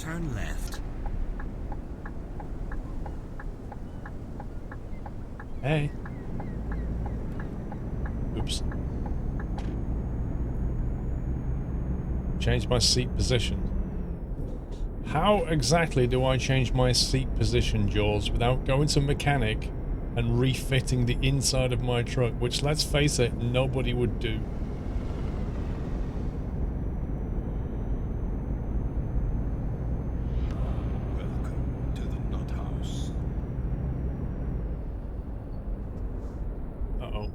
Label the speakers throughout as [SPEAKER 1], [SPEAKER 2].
[SPEAKER 1] Turn left.
[SPEAKER 2] Hey. Oops. Change my seat position. How exactly do I change my seat position, Jaws, without going to mechanic and refitting the inside of my truck, which, let's face it, nobody would do.
[SPEAKER 1] Welcome to the Nut House.
[SPEAKER 2] Uh-oh.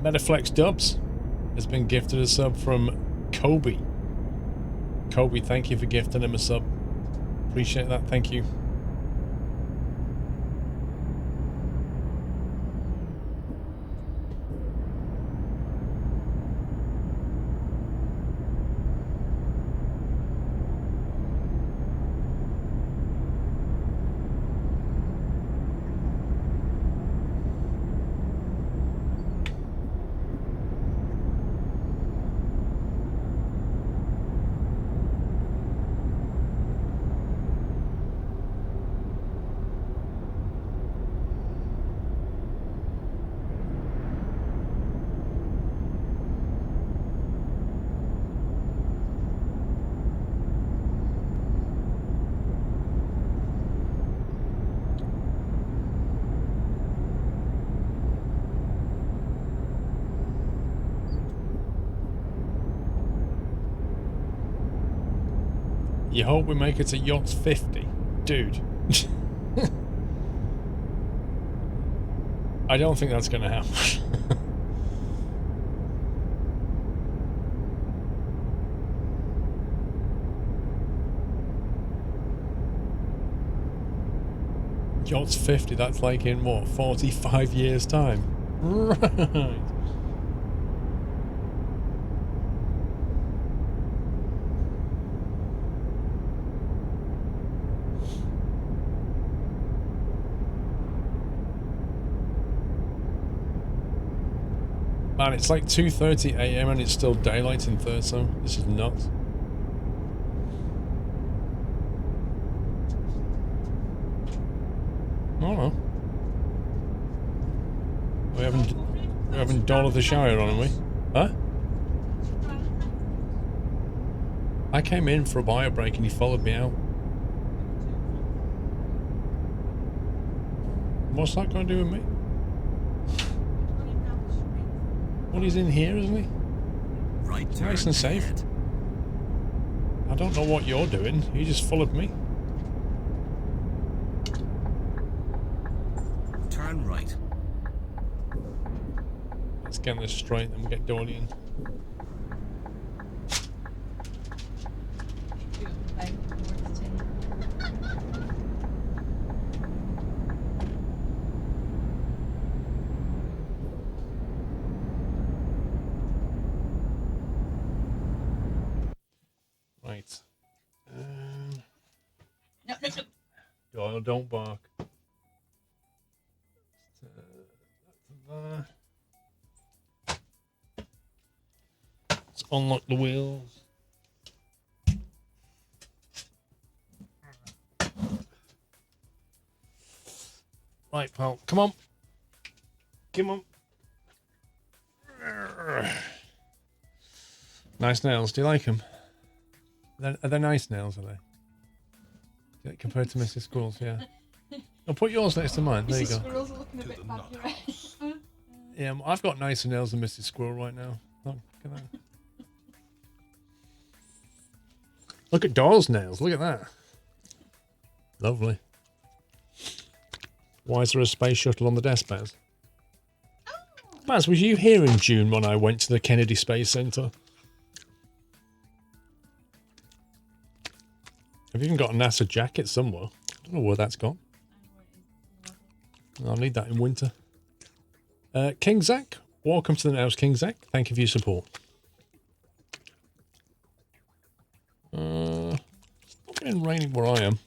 [SPEAKER 2] Metaflex Dubs has been gifted a sub from Kobe. Kobe, thank you for gifting him a sub. Appreciate that, thank you. You hope we make it to Yachts 50. Dude. I don't think that's going to happen. Yachts 50, that's like in what, 45 years' time? Right. Man, it's like 2:30 AM and it's still daylight in Thurso. This is nuts. Oh no. We haven't Dawn of the Shire on, are we? Huh? I came in for a bio break and he followed me out. What's that going to do with me? Well, he's in here, isn't he?
[SPEAKER 1] Right turn
[SPEAKER 2] Nice and safe.
[SPEAKER 1] ahead.
[SPEAKER 2] I don't know what you're doing. You just followed me.
[SPEAKER 1] Turn right.
[SPEAKER 2] Let's get this straight, then we'll get Dorian. Right. Doyle, don't bark. Let's unlock the wheels. Right, pal. Come on. Come on. Nice nails. Do you like them? Are they nice nails, are they? Yeah, compared to Mrs. Squirrel's, yeah. I'll put yours next to mine. There you go.
[SPEAKER 3] Squirrels are looking a bit bad, you're right.
[SPEAKER 2] Yeah, I've got nicer nails than Mrs. Squirrel right now. Look, look at Doyle's nails. Look at that. Lovely. Why is there a space shuttle on the desk, Baz? Baz, was you here in June when I went to the Kennedy Space Center? I've even got a NASA jacket somewhere. I don't know where that's gone. I'll need that in winter. King Zach, welcome to the house, King Zach. Thank you for your support. It's not getting raining where I am.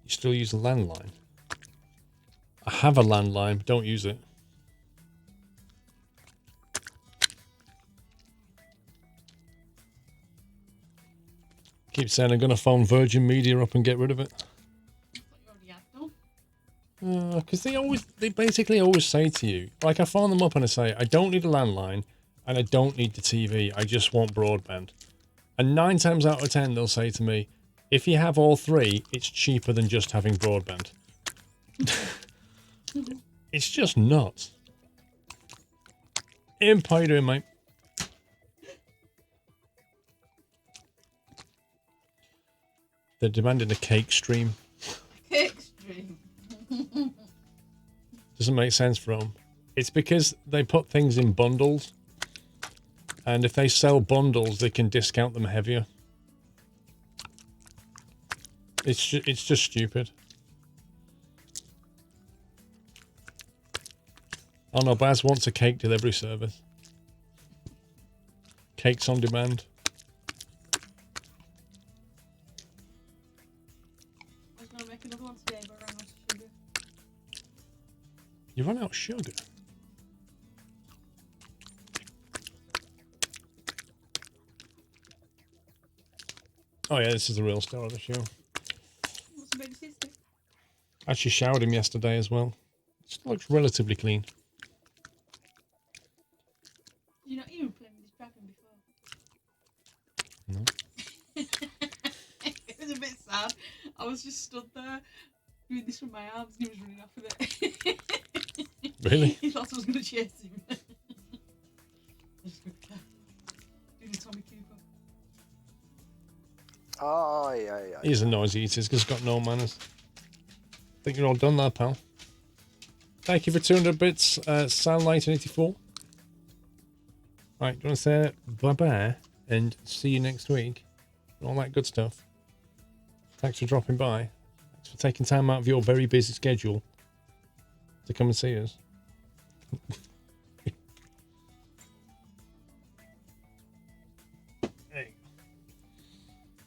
[SPEAKER 2] You still use a landline? I have a landline, but don't use it. Keep saying I'm going to phone Virgin Media up and get rid of it.
[SPEAKER 3] I thought you already had done.
[SPEAKER 2] Because they basically always say to you, like I phone them up and I say, I don't need a landline and I don't need the TV, I just want broadband. And 9 times out of 10 they'll say to me, if you have all three, it's cheaper than just having broadband. It's just nuts. Imp, how you doing, mate? They're demanding a cake stream.
[SPEAKER 3] Cake stream.
[SPEAKER 2] Doesn't make sense for them. It's because they put things in bundles. And if they sell bundles, they can discount them heavier. It's just stupid. Oh no, Baz wants a cake delivery service. Cakes on demand.
[SPEAKER 3] I was going to make another one today, but I ran out of sugar.
[SPEAKER 2] You run out of sugar. Oh yeah, this is the real star of the show.
[SPEAKER 3] What's the big sister?
[SPEAKER 2] Actually showered him yesterday as well. Still looks relatively clean.
[SPEAKER 3] Did you not even play with this dragon before?
[SPEAKER 2] No.
[SPEAKER 3] It was a bit sad. I was just stood there doing this with my arms and he was running off with it.
[SPEAKER 2] Really?
[SPEAKER 3] He thought I was going to chase him. I just went, do the Tommy Cooper.
[SPEAKER 4] Oh, yeah.
[SPEAKER 2] He's a noisy eater because he's got no manners. I think you're all done there, pal. Thank you for 200 bits, Soundlight84. Right, do you want to say bye-bye and see you next week? All that good stuff. Thanks for dropping by. Thanks for taking time out of your very busy schedule to come and see us. Hey.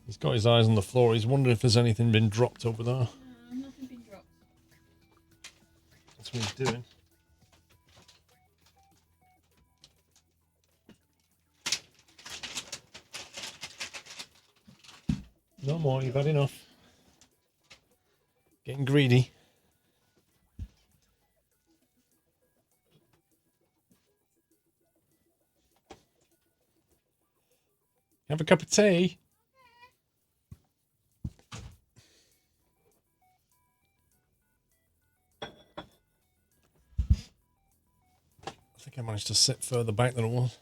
[SPEAKER 2] He's got his eyes on the floor. He's wondering if there's anything been dropped over there.
[SPEAKER 3] Nothing been dropped.
[SPEAKER 2] That's what he's doing. No more, you've had enough. Getting greedy. Have a cup of tea. I think I managed to sit further back than it was.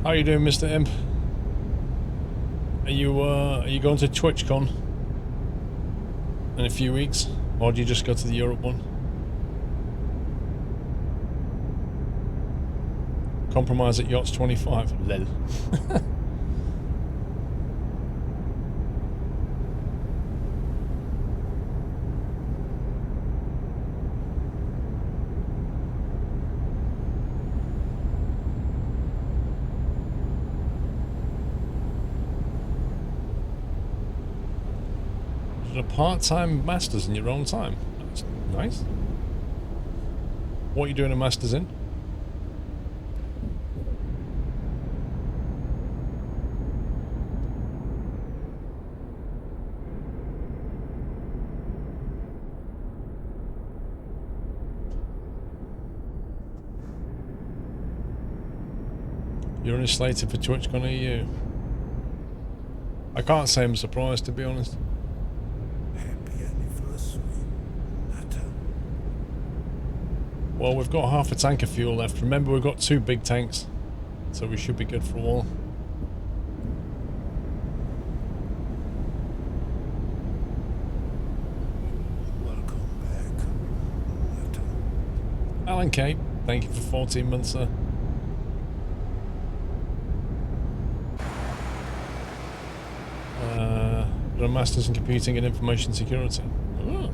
[SPEAKER 2] How are you doing, Mr. Imp? Are you going to TwitchCon in a few weeks, or do you just go to the Europe one? Compromise at Yachts 25. Lel. A part-time masters in your own time. That's nice. What are you doing a masters in? You're only slated for TwitchCon EU. I can't say I'm surprised, to be honest. Well, we've got half a tank of fuel left. Remember, we've got 2 big tanks, so we should be good for a while.
[SPEAKER 1] Welcome back.
[SPEAKER 2] Alan K, thank you for 14 months, sir. Got a Masters in Computing and Information Security. Oh.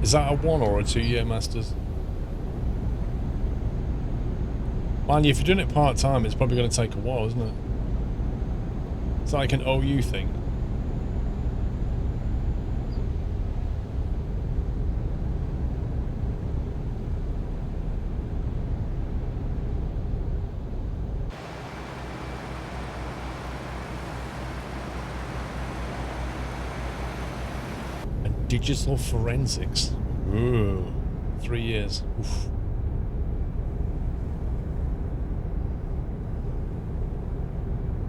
[SPEAKER 2] Is that a 1 or a 2-year Masters? Mind you, if you're doing it part-time, it's probably going to take a while, isn't it? It's like an OU thing. And digital forensics. Ooh, 3 years. Oof.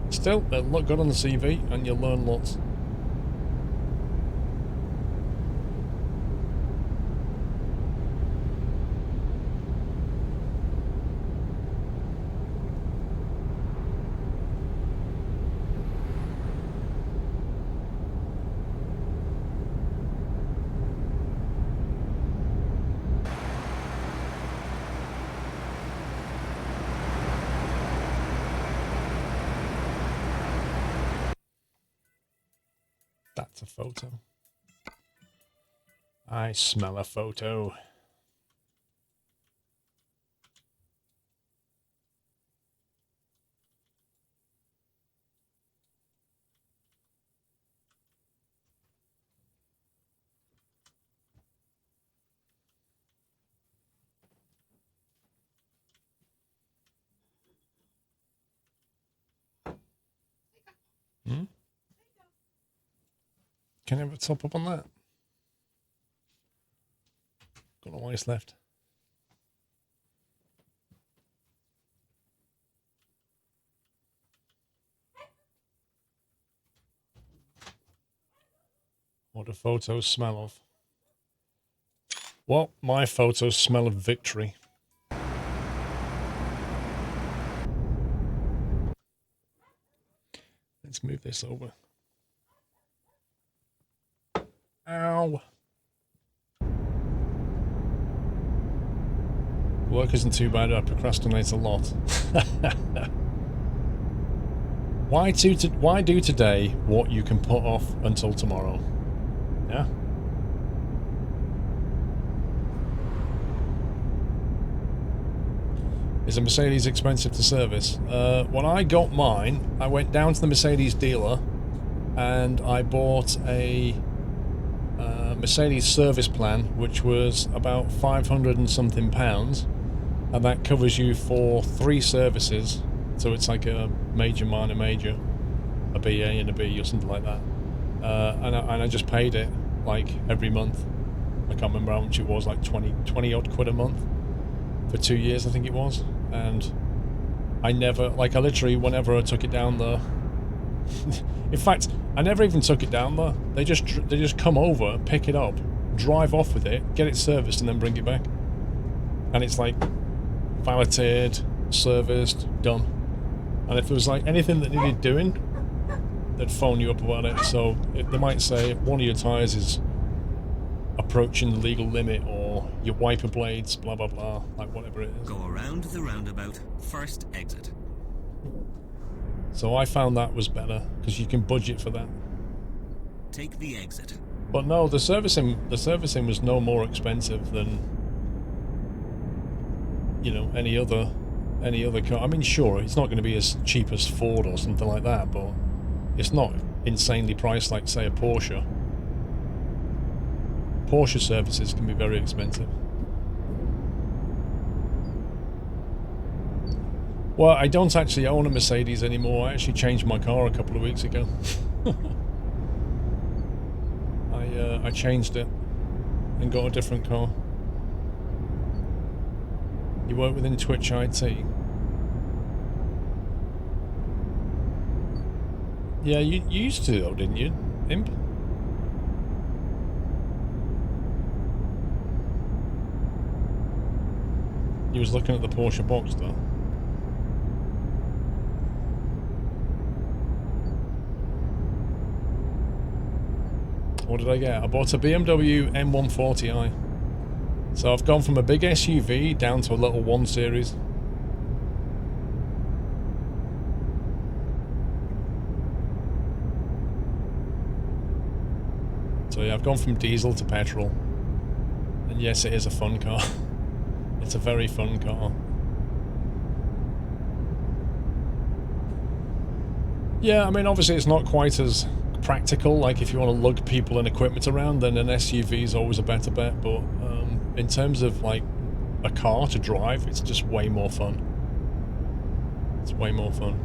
[SPEAKER 2] Still, it'll look good on the CV and you'll learn lots. That's a photo. I smell a photo. Hmm? Can I have a top up on that? Got no ice left. What do photos smell of? Well, my photos smell of victory. Let's move this over. Ow! Work isn't too bad, I procrastinate a lot. Why do today what you can put off until tomorrow? Yeah? Is a Mercedes expensive to service? When I got mine, I went down to the Mercedes dealer and I bought a Mercedes service plan, which was about 500 and something pounds, and that covers you for 3 services. So it's like a major, minor, major, a BA and a B or something like that. And I just paid it like every month. I can't remember how much it was, like 20 odd quid a month for 2 years, I think it was. And I never, like, I literally, whenever I took it down there, in fact, I never even took it down there. They just come over, pick it up, drive off with it, get it serviced, and then bring it back. And it's like validated, serviced, done. And if there was like anything that needed doing, they'd phone you up about it. So they might say one of your tyres is approaching the legal limit, or your wiper blades, blah blah blah, like whatever it is.
[SPEAKER 4] Go around the roundabout, first exit.
[SPEAKER 2] So I found that was better because you can budget for that.
[SPEAKER 4] Take the exit.
[SPEAKER 2] But no, the servicing was no more expensive than, you know, any other car. I mean, sure, it's not going to be as cheap as Ford or something like that, but it's not insanely priced like, say, a Porsche. Porsche services can be very expensive. Well, I don't actually own a Mercedes anymore. I actually changed my car a couple of weeks ago. I changed it and got a different car. You work within Twitch IT? Yeah, you used to though, didn't you, Imp? You was looking at the Porsche box though. What did I get? I bought a BMW M140i. So I've gone from a big SUV down to a little 1 Series. So yeah, I've gone from diesel to petrol. And yes, it is a fun car. It's a very fun car. Yeah, I mean, obviously it's not quite as practical, like if you want to lug people and equipment around, then an SUV is always a better bet, but in terms of like a car to drive, it's just way more fun. It's way more fun.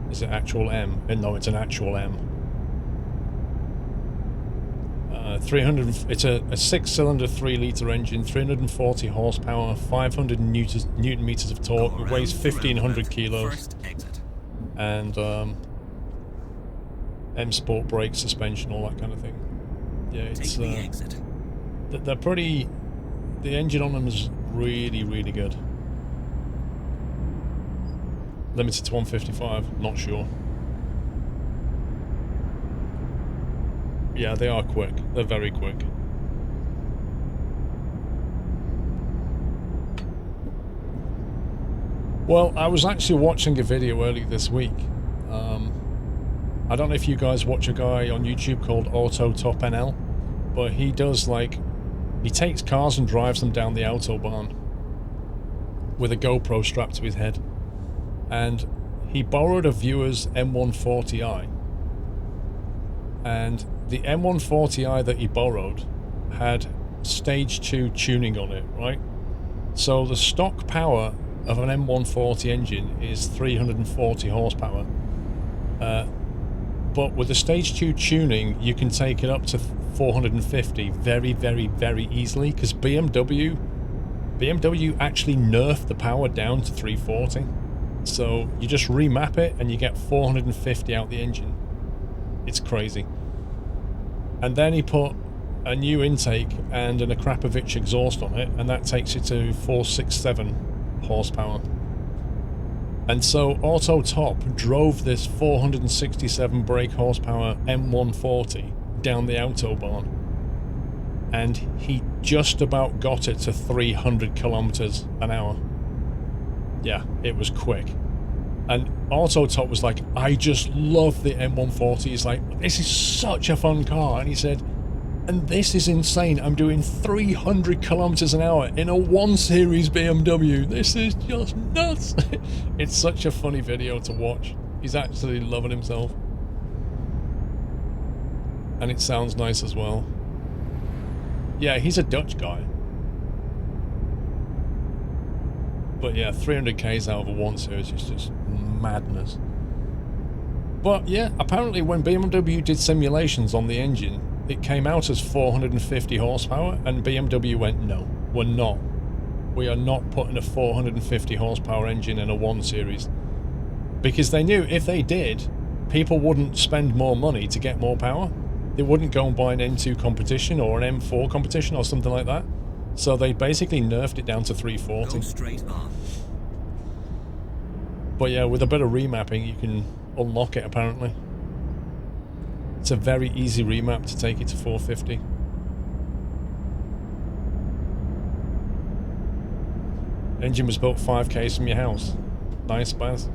[SPEAKER 2] Is it actual M? No, it's an actual M. 300. It's a 6-cylinder 3-litre engine, 340 horsepower, 500 newton meters of torque. It weighs 1,500 kilos.
[SPEAKER 4] First exit.
[SPEAKER 2] And M Sport brake suspension, all that kind of thing. Yeah, it's
[SPEAKER 4] Take the exit.
[SPEAKER 2] they're pretty. The engine on them is really, really good. Limited to 155, not sure. Yeah, they are quick. They're very quick. Well, I was actually watching a video earlier this week. I don't know if you guys watch a guy on YouTube called Auto Top NL, but he does like, he takes cars and drives them down the Autobahn with a GoPro strapped to his head. And he borrowed a viewer's M140i. And the M140i that he borrowed had stage 2 tuning on it, right? So the stock power of an M140 engine is 340 horsepower. But with the stage 2 tuning, you can take it up to 450 very, very, very easily, because BMW actually nerfed the power down to 340. So you just remap it and you get 450 out the engine. It's crazy. And then he put a new intake and an Akrapovic exhaust on it, and that takes it to 467 horsepower. And so Auto Top drove this 467 brake horsepower M140 down the Autobahn, and he just about got it to 300 kilometers an hour. Yeah, it was quick. And Auto Top was like, I just love the M140. He's like, this is such a fun car. And he said, and this is insane. I'm doing 300 kilometers an hour in a 1 Series BMW. This is just nuts. It's such a funny video to watch. He's actually loving himself. And it sounds nice as well. Yeah, he's a Dutch guy. But yeah, 300k's out of a 1 Series is just madness. But yeah, apparently when BMW did simulations on the engine, it came out as 450 horsepower, and BMW went, no, we're not. We are not putting a 450 horsepower engine in a 1 Series. Because they knew if they did, people wouldn't spend more money to get more power. They wouldn't go and buy an M2 competition or an M4 competition or something like that. So they basically nerfed it down to 340.
[SPEAKER 4] Go straight on.
[SPEAKER 2] But yeah, with a bit of remapping, you can unlock it apparently. It's a very easy remap to take it to 450. Engine was built 5k's from your house. Nice, Baz.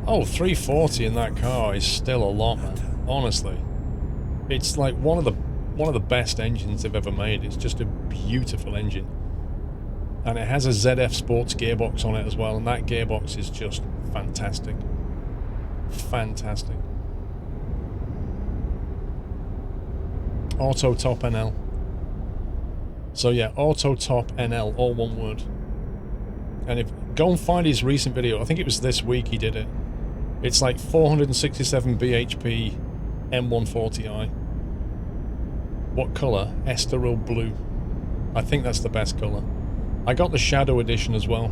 [SPEAKER 2] Oh, 340 in that car is still a lot, man. Honestly. It's like one of the best engines they've ever made. It's just a beautiful engine. And it has a ZF Sports gearbox on it as well, and that gearbox is just fantastic. Fantastic. Auto Top NL. So yeah, Auto Top NL, all one word. And if go and find his recent video, I think it was this week he did it. It's like 467 bhp M140i. What colour? Estoril blue. I think that's the best colour. I got the Shadow Edition as well.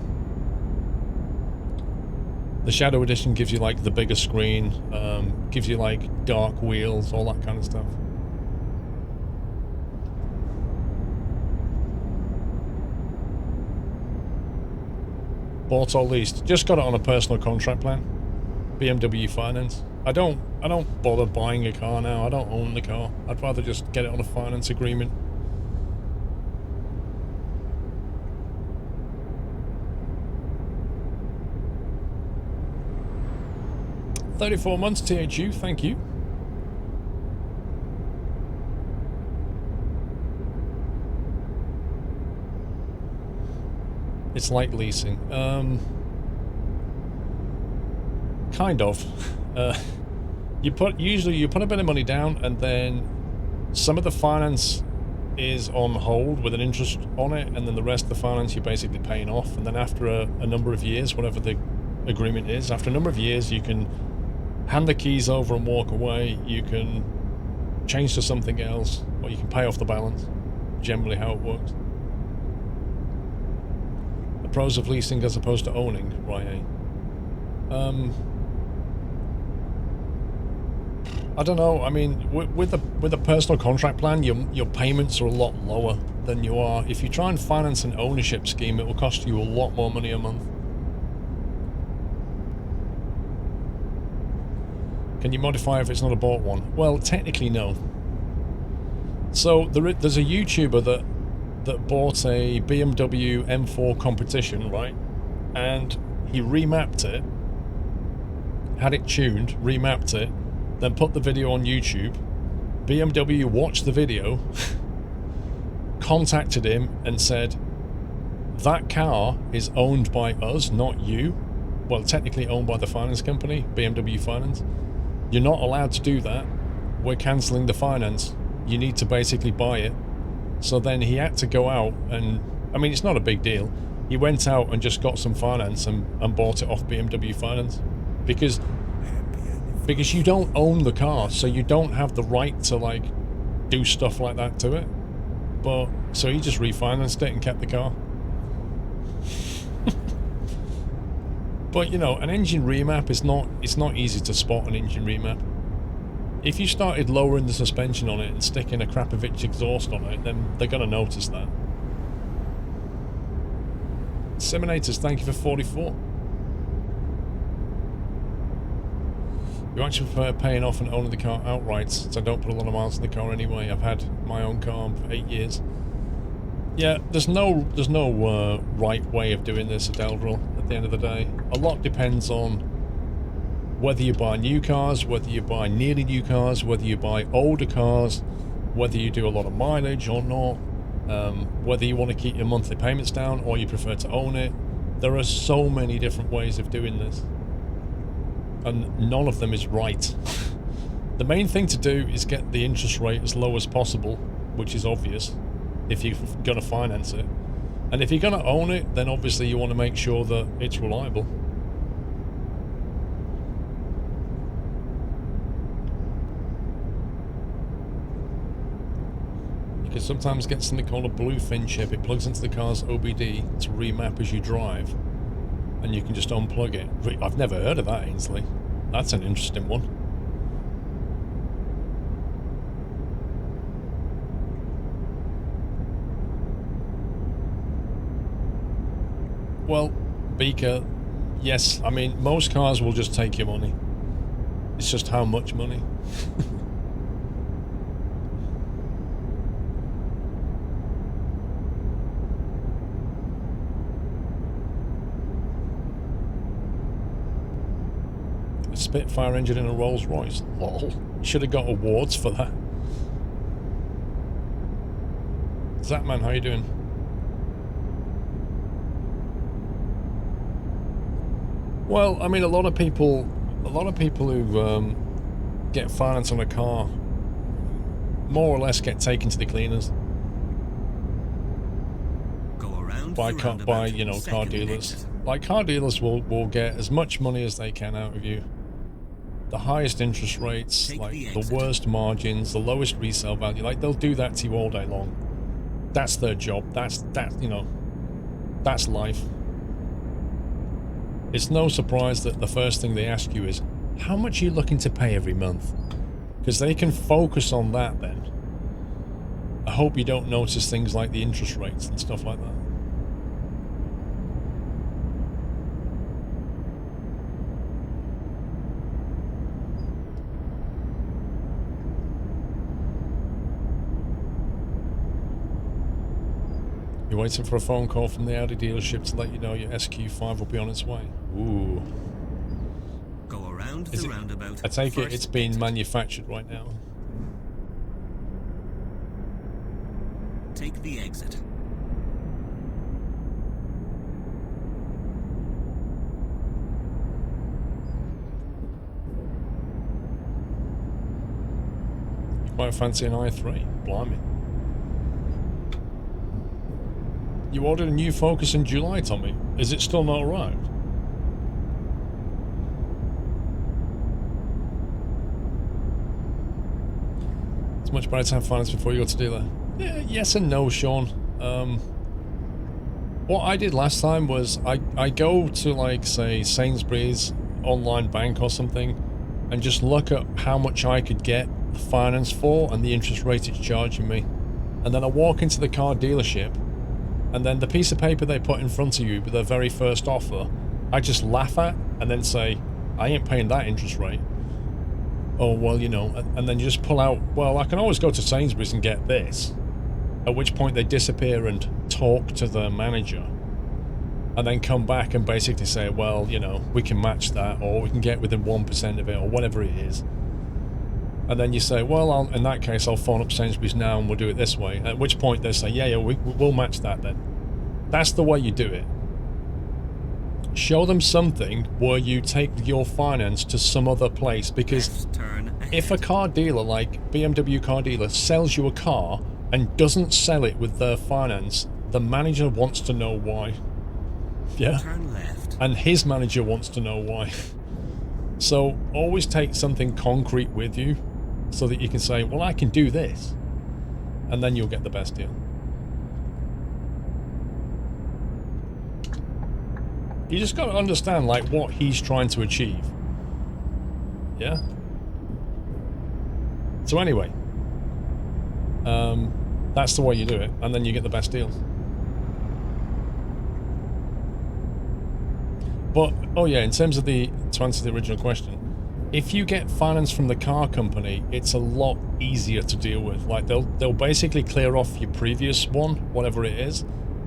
[SPEAKER 2] The Shadow Edition gives you like the bigger screen, gives you like dark wheels, all that kind of stuff. Bought or leased? Just got it on a personal contract plan. BMW finance. I don't bother buying a car now. I don't own the car. I'd rather just get it on a finance agreement. $34 months THU, thank you. It's like leasing. Kind of. Usually you put a bit of money down, and then some of the finance is on hold with an interest on it, and then the rest of the finance you're basically paying off. And then after a number of years, whatever the agreement is, after a number of years, you can hand the keys over and walk away. You can change to something else, or you can pay off the balance. Generally how it works. The pros of leasing as opposed to owning, right? I don't know. I mean, with a personal contract plan, your payments are a lot lower than you are if you try and finance an ownership scheme. It will cost you a lot more money a month. Can you modify if it's not a bought one? Well, technically no. So there's a YouTuber that bought a BMW M4 competition, right? And he remapped it, had it tuned, remapped it, then put the video on YouTube. BMW watched the video, contacted him and said, that car is owned by us, not you. Well, technically owned by the finance company, BMW Finance. You're not allowed to do that. We're cancelling the finance. You need to basically buy it. So then he had to go out and, I mean, it's not a big deal. He went out and just got some finance and bought it off BMW Finance. Because you don't own the car, so you don't have the right to, like, do stuff like that to it. But, so he just refinanced it and kept the car. But, you know, an engine remap is it's not easy to spot an engine remap. If you started lowering the suspension on it and sticking a Krapovich exhaust on it, then they're going to notice that. Seminators, thank you for 44. You actually prefer paying off and owning the car outright, so I don't put a lot of miles in the car anyway. I've had my own car for 8 years. Yeah, there's no right way of doing this at Eldril at the end of the day. A lot depends on whether you buy new cars, whether you buy nearly new cars, whether you buy older cars, whether you do a lot of mileage or not, whether you want to keep your monthly payments down or you prefer to own it. There are so many different ways of doing this. And none of them is right. The main thing to do is get the interest rate as low as possible, which is obvious if you're going to finance it. And if you're going to own it, then obviously you want to make sure that it's reliable. You can sometimes get something called a bluefin chip. It plugs into the car's OBD to remap as you drive. And you can just unplug it. I've never heard of that, Ainsley. That's an interesting one. Well, Beaker, yes, I mean, most cars will just take your money. It's just how much money. A Spitfire engine in a Rolls Royce. Lol. Should have got awards for that. Zapman, how you doing? Well, I mean, a lot of people who get finance on a car more or less get taken to the cleaners by you know, car dealers. Like, car dealers will get as much money as they can out of you. The highest interest rates, like the worst margins, the lowest resale value. Like, they'll do that to you all day long. That's their job. That's you know, that's life. It's no surprise that the first thing they ask you is, how much are you looking to pay every month? Because they can focus on that then. I hope you don't notice things like the interest rates and stuff like that. You're waiting for a phone call from the Audi dealership to let you know your SQ5 will be on its way. Ooh.
[SPEAKER 4] Go around the roundabout.
[SPEAKER 2] I take it it's being manufactured right now.
[SPEAKER 4] Take the exit.
[SPEAKER 2] quite fancy an i3. Blimey. You ordered a new Focus in July, Tommy. Is it still not arrived? It's much better to have finance before you go to dealer. Yeah, yes and no, Sean. What I did last time was I go to, like, say, Sainsbury's online bank or something and just look at how much I could get the finance for and the interest rate it's charging me. And then I walk into the car dealership, and then the piece of paper they put in front of you with their very first offer, I just laugh at and then say, I ain't paying that interest rate. Oh, well, you know, and then you just pull out, well, I can always go to Sainsbury's and get this. At which point they disappear and talk to the manager. And then come back and basically say, well, you know, we can match that, or we can get within 1% of it, or whatever it is. And then you say, well, in that case, I'll phone up Sainsbury's now and we'll do it this way. At which point they say, yeah, we'll match that then. That's the way you do it. Show them something where you take your finance to some other place, because if a car dealer, like BMW car dealer, sells you a car and doesn't sell it with their finance, the manager wants to know why. Yeah.
[SPEAKER 4] Turn left.
[SPEAKER 2] And his manager wants to know why. So always take something concrete with you so that you can say, well, I can do this. And then you'll get the best deal. You just got to understand, like, what he's trying to achieve. Yeah? So anyway, that's the way you do it, and then you get the best deals. But, oh yeah, in terms of to answer the original question, if you get finance from the car company, it's a lot easier to deal with. Like, they'll basically clear off your previous one, whatever it is,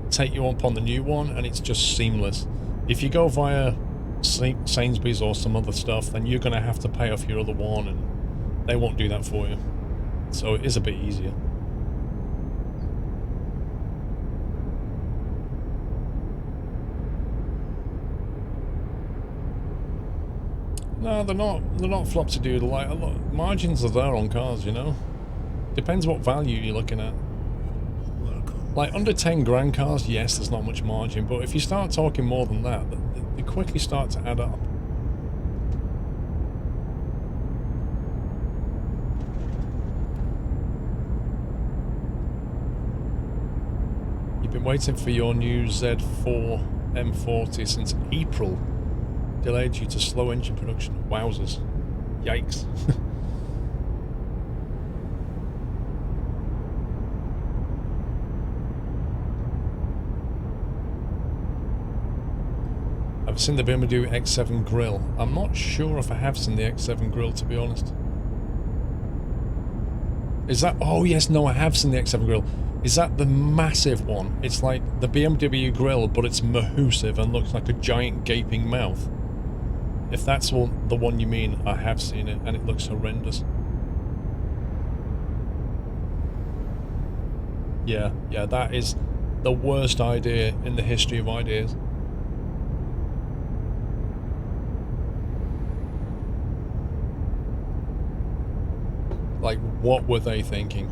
[SPEAKER 2] take you up on the new one, and it's just seamless. If you go via Sainsbury's or some other stuff, then you're going to have to pay off your other one, and they won't do that for you. So it is a bit easier. No, they're not flop-to-doodle. Like, margins are there on cars, you know? Depends what value you're looking at. Like, under 10 grand cars, yes, there's not much margin, but if you start talking more than that, they quickly start to add up. You've been waiting for your new Z4 M40 since April. Delayed due to slow engine production. Wowzers. Yikes. I've seen the BMW X7 grille. I'm not sure if I have seen the X7 grille, to be honest. Is that... Oh, yes, no, I have seen the X7 grille. Is that the massive one? It's like the BMW grille, but it's massive and looks like a giant gaping mouth. If that's the one you mean, I have seen it, and it looks horrendous. Yeah, that is the worst idea in the history of ideas. Like, what were they thinking?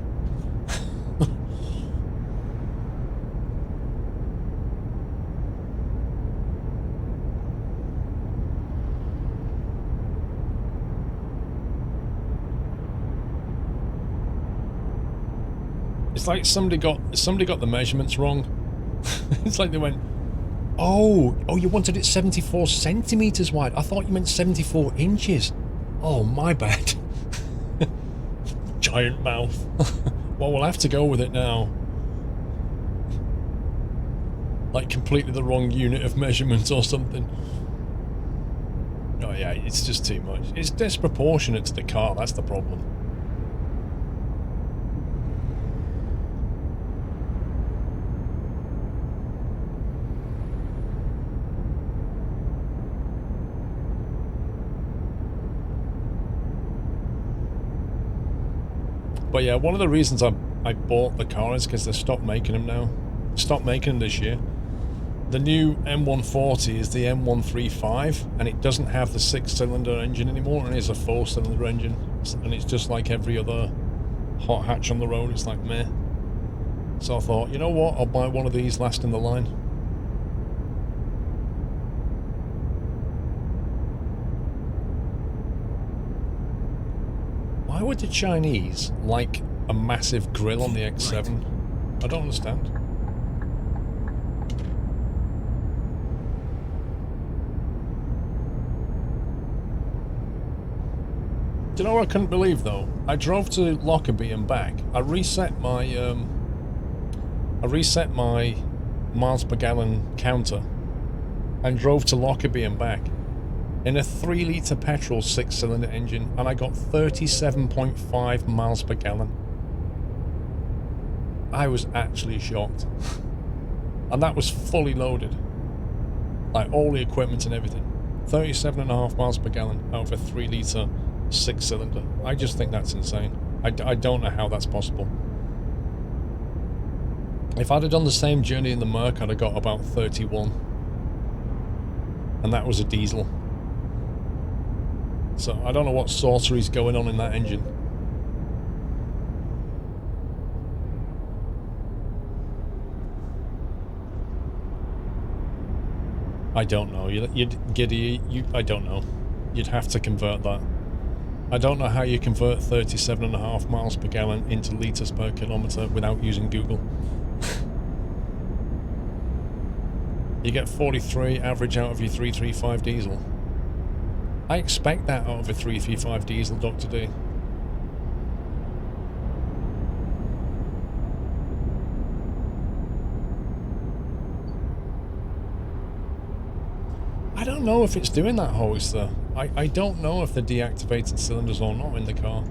[SPEAKER 2] It's like somebody got the measurements wrong. It's like they went, oh, you wanted it 74 centimeters wide. I thought you meant 74 inches. Oh, my bad. Giant mouth. Well, we'll have to go with it now. Like completely the wrong unit of measurement or something. Oh yeah, it's just too much. It's disproportionate to the car, that's the problem. But yeah, one of the reasons I bought the car is because they stopped making them now. Stopped making them this year. The new M140 is the M135, and it doesn't have the 6-cylinder engine anymore, and it's a 4-cylinder engine. And it's just like every other hot hatch on the road. It's like meh. So I thought, you know what? I'll buy one of these last in the line. Why would the Chinese like a massive grill on the X7? I don't understand. Do you know what I couldn't believe though? I drove to Lockerbie and back. I reset my miles per gallon counter and drove to Lockerbie and back in a 3 litre petrol 6-cylinder engine, and I got 37.5 miles per gallon. I was actually shocked. And that was fully loaded. Like all the equipment and everything. 37.5 miles per gallon out of a 3 litre 6-cylinder. I just think that's insane. I don't know how that's possible. If I'd have done the same journey in the Merc, I'd have got about 31. And that was a diesel. So I don't know what sorcery's going on in that engine. I don't know. I don't know. You'd have to convert that. I don't know how you convert 37.5 miles per gallon into litres per kilometre without using Google. You get 43 average out of your 335 diesel. I expect that out of a 335 diesel, Dr. D. I don't know if it's doing that, Hoister. I don't know if they're deactivating cylinders or not in the car.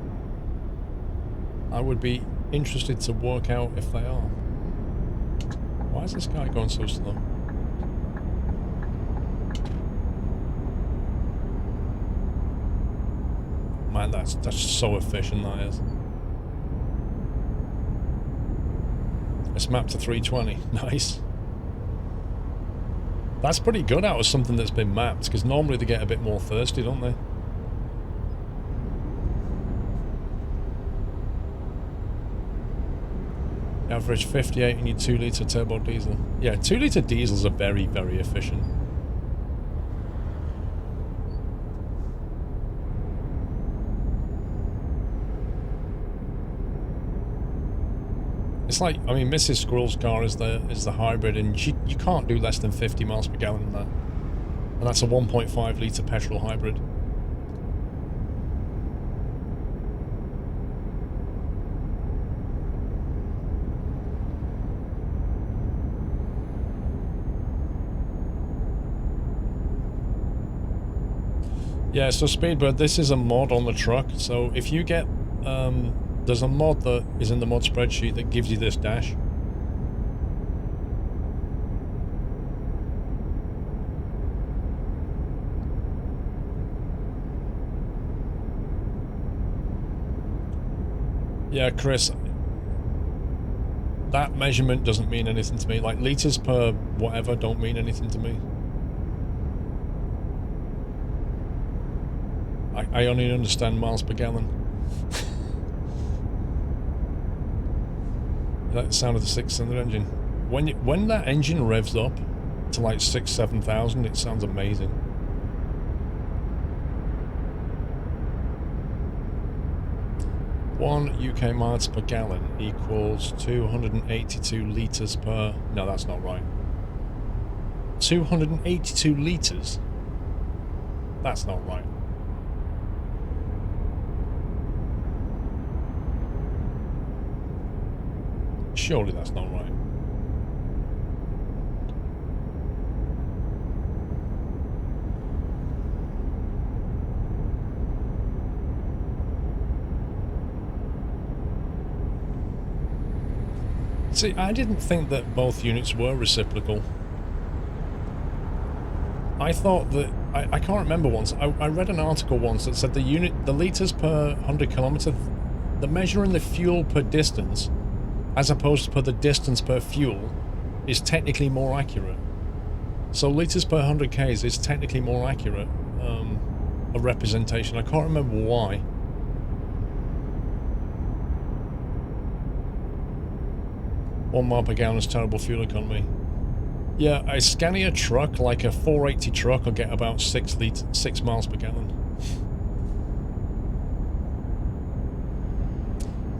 [SPEAKER 2] I would be interested to work out if they are. Why is this guy going so slow? Man, that's so efficient, that is. It's mapped to 320. Nice. That's pretty good out of something that's been mapped, because normally they get a bit more thirsty, don't they? Average 58 in your 2 litre turbo diesel. Yeah, 2 litre diesels are very, very efficient. It's like, I mean, Mrs. Squirrel's car is the hybrid, and you can't do less than 50 miles per gallon in that. And that's a 1.5 litre petrol hybrid. Yeah, so Speedbird, this is a mod on the truck, so if you get, there's a mod that is in the mod spreadsheet that gives you this dash. Yeah, Chris, that measurement doesn't mean anything to me. Like, litres per whatever don't mean anything to me. I only understand miles per gallon. That's the sound of the 6-cylinder engine. When that engine revs up to like 6,000-7,000, it sounds amazing. One UK miles per gallon equals 282 litres per... No, that's not right. 282 litres? That's not right. Surely that's not right. See, I didn't think that both units were reciprocal. I thought that... I can't remember once. I read an article once that said the litres per 100 kilometre, the measuring the fuel per distance as opposed to per the distance per fuel is technically more accurate. So litres per 100 k's is technically more accurate, a representation. I can't remember why. 1 mile per gallon is terrible fuel economy. Yeah, a Scania truck, like a 480 truck, will get about 6 miles per gallon.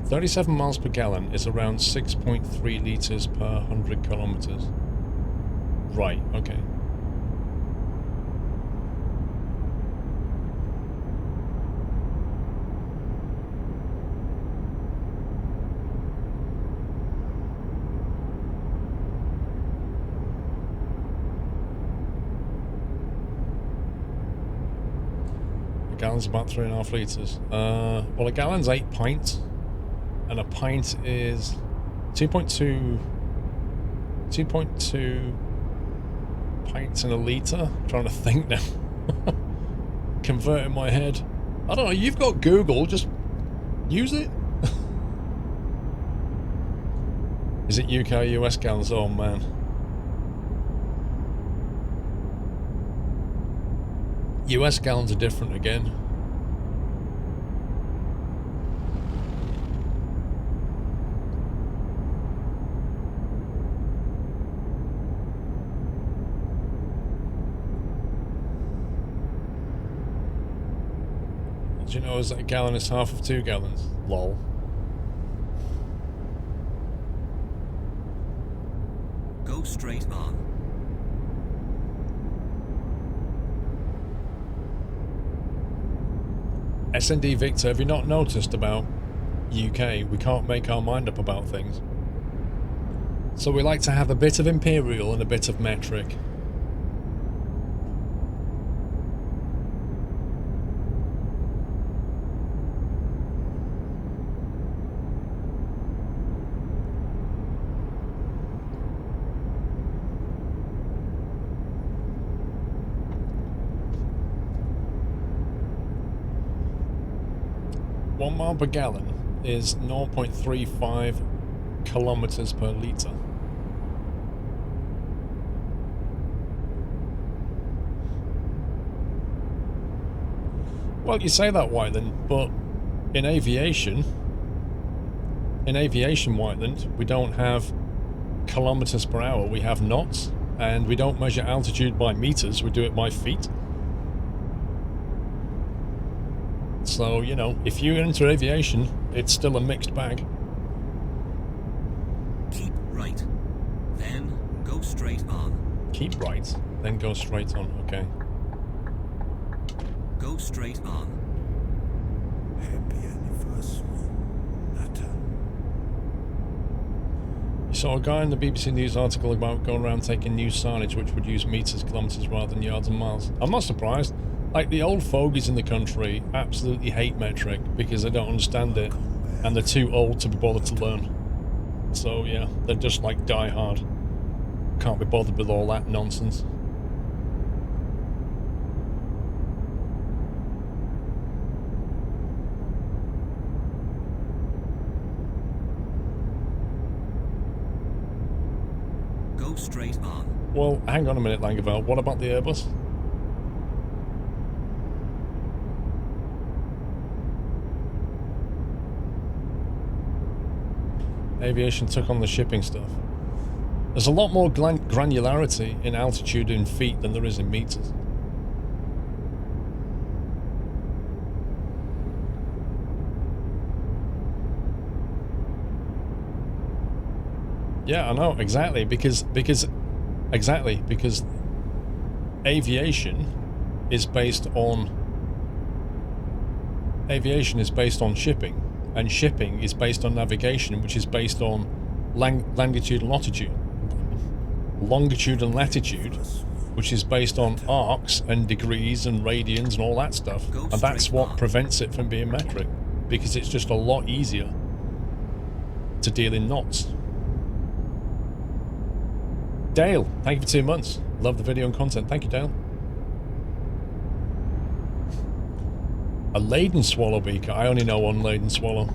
[SPEAKER 2] 37 miles per gallon is around 6.3 litres per 100 kilometres. Right, okay. A gallon's about 3.5 litres. Well, a gallon's 8 pints. And a pint is 2.2 pints in a litre. I'm trying to think now. Convert in my head. I don't know, you've got Google, just use it. Is it UK, US gallons? Oh man. US gallons are different again. Do you know is that a gallon is half of 2 gallons? Lol.
[SPEAKER 4] Go straight on.
[SPEAKER 2] SND Victor, have you not noticed about UK? We can't make our mind up about things. So we like to have a bit of imperial and a bit of metric. One mile per gallon is 0.35 kilometers per litre. Well, you say that, Whiteland, but in aviation, Whiteland, we don't have kilometers per hour, we have knots, and we don't measure altitude by meters, we do it by feet. So, you know, if you enter aviation, it's still a mixed bag.
[SPEAKER 4] Keep right. Then go straight on.
[SPEAKER 2] Keep right, then go straight on, okay.
[SPEAKER 4] Go straight on.
[SPEAKER 1] Happy anniversary, Nata.
[SPEAKER 2] You saw a guy in the BBC News article about going around taking new signage which would use meters, kilometers rather than yards and miles. I'm not surprised. Like, the old fogies in the country absolutely hate metric because they don't understand it and they're too old to be bothered to learn. So yeah, they're just like die hard. Can't be bothered with all that nonsense.
[SPEAKER 4] Go straight on.
[SPEAKER 2] Well, hang on a minute, Langerveld. What about the Airbus? Aviation took on the shipping stuff. There's a lot more granularity in altitude in feet than there is in meters. Yeah, I know, exactly, because aviation is based on shipping. And shipping is based on navigation, which is based on longitude and latitude. Longitude and latitude, which is based on arcs and degrees and radians and all that stuff. And that's what prevents it from being metric, because it's just a lot easier to deal in knots. Dale, thank you for 2 months. Love the video and content. Thank you, Dale. A laden swallow beaker. I only know one laden swallow.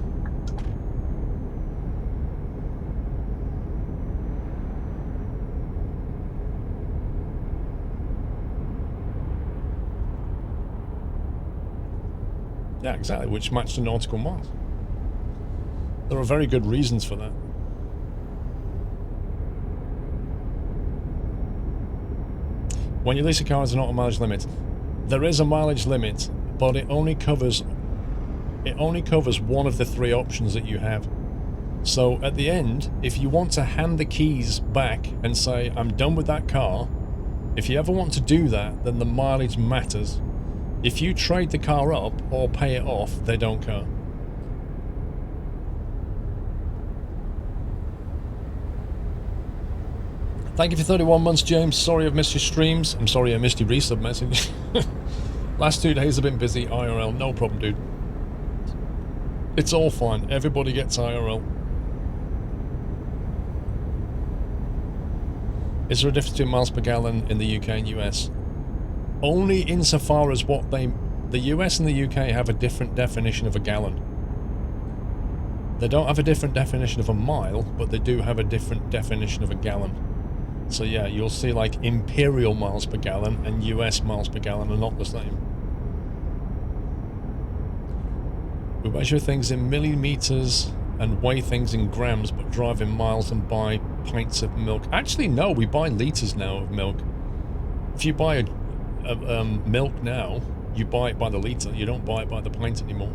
[SPEAKER 2] Yeah, exactly, which matched the nautical miles. There are very good reasons for that. When you lease a car, there's an auto mileage limit. There is a mileage limit, but it only covers one of the 3 options that you have. So at the end, if you want to hand the keys back and say, I'm done with that car, if you ever want to do that, then the mileage matters. If you trade the car up or pay it off, they don't care. Thank you for 31 months, James. Sorry I've missed your streams. I'm sorry I missed your resub message. Last 2 days have been busy. IRL, no problem, dude. It's all fine. Everybody gets IRL. Is there a difference between miles per gallon in the UK and US? Only insofar as the US and the UK have a different definition of a gallon. They don't have a different definition of a mile, but they do have a different definition of a gallon. So yeah, you'll see like imperial miles per gallon and US miles per gallon are not the same. We measure things in millimeters and weigh things in grams, but drive in miles and buy pints of milk. Actually, no, we buy litres now of milk. If you buy a milk now, you buy it by the litre. You don't buy it by the pint anymore.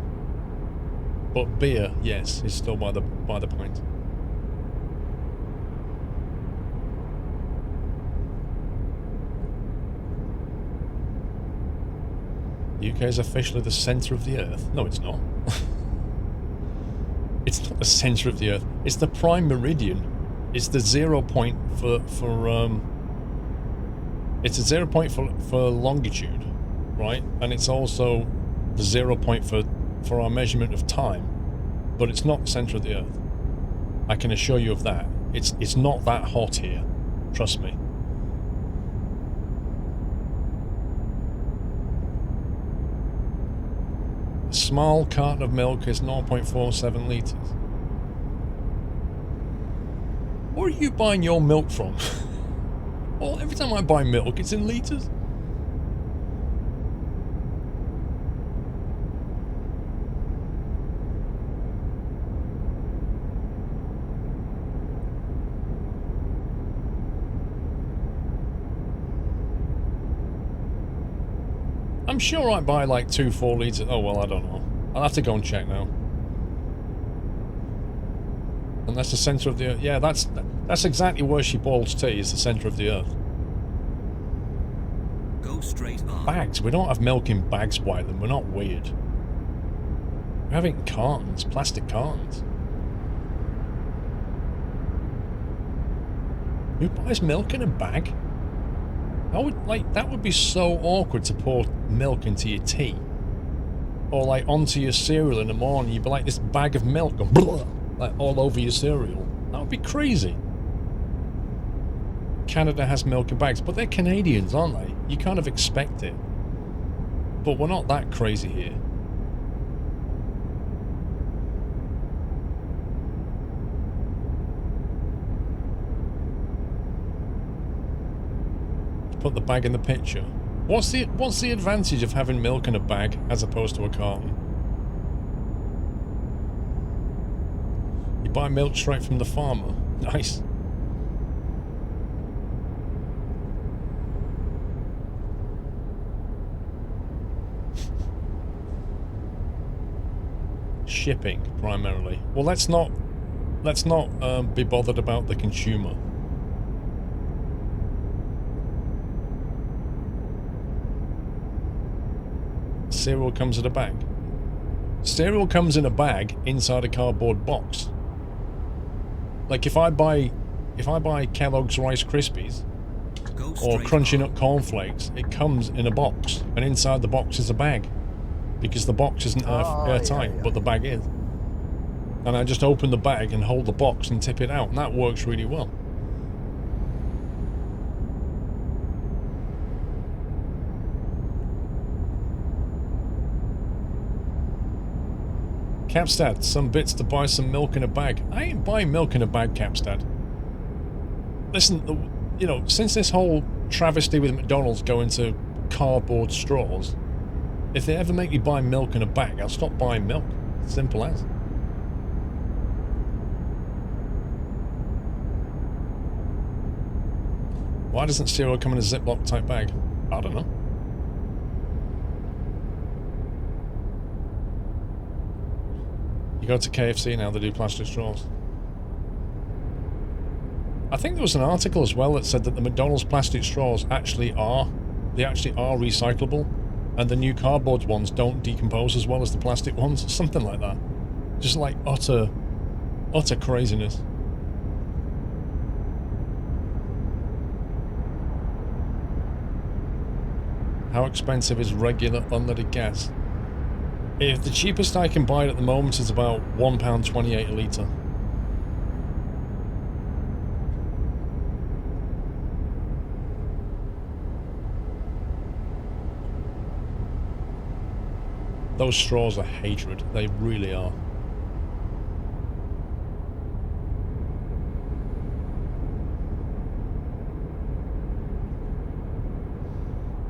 [SPEAKER 2] But beer, yes, is still by the pint. The UK is officially the centre of the earth. No, it's not. It's not the centre of the earth. It's the prime meridian. It's the 0 point it's a 0 point for longitude, right? And it's also the 0 point for our measurement of time. But it's not the centre of the earth. I can assure you of that. It's not that hot here. Trust me. A small carton of milk is 0.47 litres. Where are you buying your milk from? Well, every time I buy milk, it's in litres. I'm sure I buy like 2 4 litres. Oh well, I don't know. I'll have to go and check now. And that's the centre of the earth. Yeah, that's exactly where she boils tea, is the centre of the earth.
[SPEAKER 4] Go straight on.
[SPEAKER 2] Bags. We don't have milk in bags, Whiteland. We're not weird. We have it in cartons, plastic cartons. Who buys milk in a bag? That would be so awkward to pour milk into your tea. Or like onto your cereal in the morning, you'd be like this bag of milk going blah, like all over your cereal. That would be crazy. Canada has milk in bags, but they're Canadians, aren't they? You kind of expect it. But we're not that crazy here. Put the bag in the picture. What's the advantage of having milk in a bag as opposed to a carton? You buy milk straight from the farmer. Nice. Shipping primarily. Well, let's not be bothered about the consumer. Cereal comes in a bag. Cereal comes in a bag inside a cardboard box. Like if I buy Kellogg's Rice Krispies or Crunchy Nut cornflakes, it comes in a box, and inside the box is a bag, because the box isn't airtight, but the bag is. And I just open the bag and hold the box and tip it out, and that works really well. Capstad, some bits to buy some milk in a bag. I ain't buying milk in a bag, Capstad. Listen, you know, since this whole travesty with McDonald's going to cardboard straws, if they ever make me buy milk in a bag, I'll stop buying milk. Simple as. Why doesn't cereal come in a Ziploc type bag? I don't know. You go to KFC now, they do plastic straws. I think there was an article as well that said that the McDonald's plastic straws actually are recyclable, and the new cardboard ones don't decompose as well as the plastic ones. Something like that. Just like utter craziness. How expensive is regular unleaded gas? If the cheapest I can buy it at the moment is about £1.28 a litre. Those straws are hatred. They really are.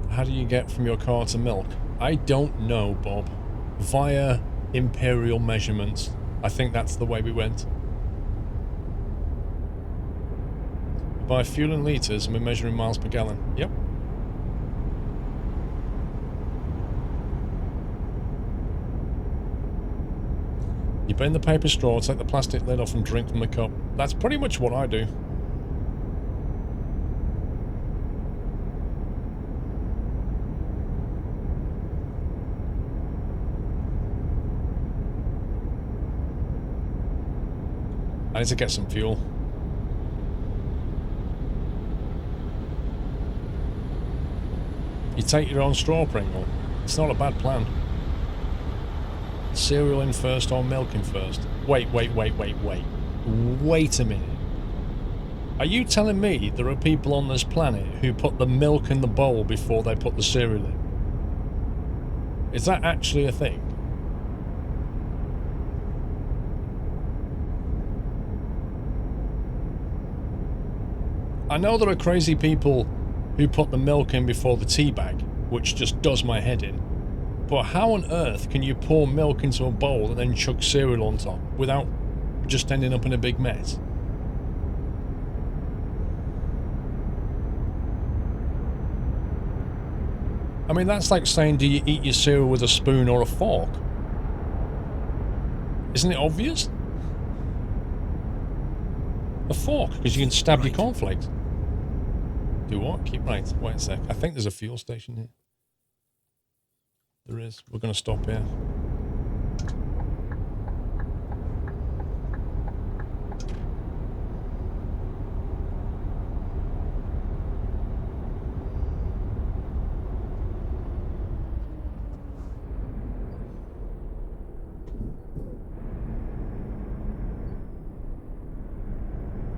[SPEAKER 2] How do you get from your car to milk? I don't know, Bob. Via imperial measurements. I think that's the way we went. We buy fuel in litres and we're measuring miles per gallon. Yep. You bend the paper straw, take the plastic lid off and drink from the cup. That's pretty much what I do. I need to get some fuel. You take your own straw, Pringle. It's not a bad plan. Cereal in first or milk in first? Wait. Wait a minute. Are you telling me there are people on this planet who put the milk in the bowl before they put the cereal in? Is that actually a thing? I know there are crazy people who put the milk in before the tea bag, which just does my head in. But how on earth can you pour milk into a bowl and then chuck cereal on top without just ending up in a big mess? I mean, that's like saying, do you eat your cereal with a spoon or a fork? Isn't it obvious? A fork, because you can stab your cornflakes. Do what? Keep right. Wait a sec. I think there's a fuel station here. There is. We're going to stop here.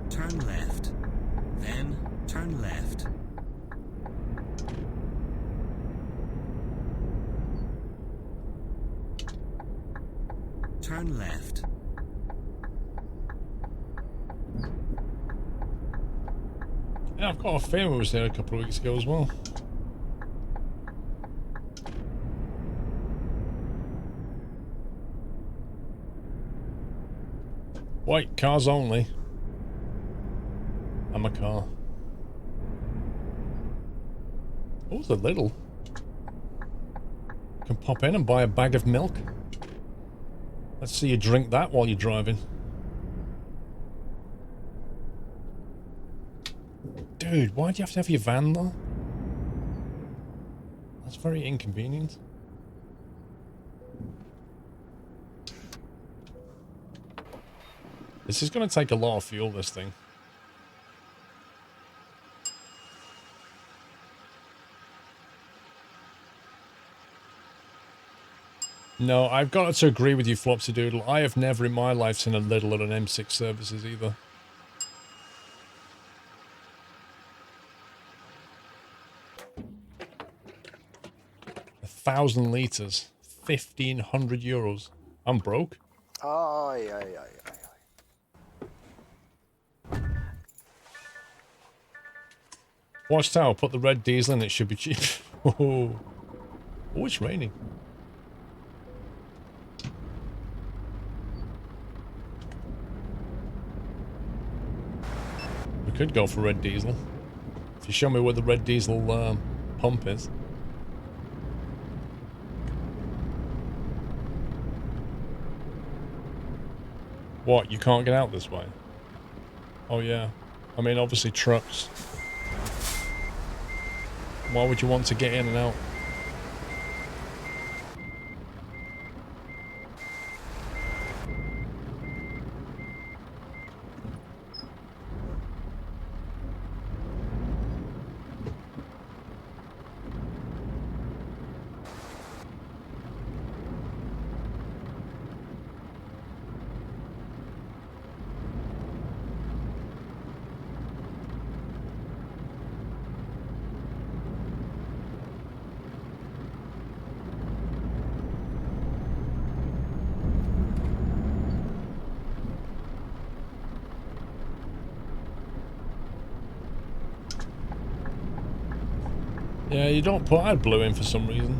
[SPEAKER 4] Turn left, then turn left. Turn left.
[SPEAKER 2] Yeah, I've got a feeling we was there a couple of weeks ago as well. White cars only. I'm a car. Oh, the little. Can pop in and buy a bag of milk. Let's see you drink that while you're driving. Dude, why do you have to have your van though? That's very inconvenient. This is going to take a lot of fuel, this thing. No, I've got to agree with you, Flopsy Doodle. I have never in my life seen a little at an M6 services either. 1,000 litres. 1,500 euros. I'm broke.
[SPEAKER 5] Aye, aye, aye, aye, aye.
[SPEAKER 2] Watchtower, put the red diesel in, it should be cheap. Oh, it's raining. We could go for red diesel. If you show me where the red diesel pump is. What, you can't get out this way? Oh yeah. I mean, obviously trucks. Why would you want to get in and out? Yeah, you don't put AdBlue in for some reason.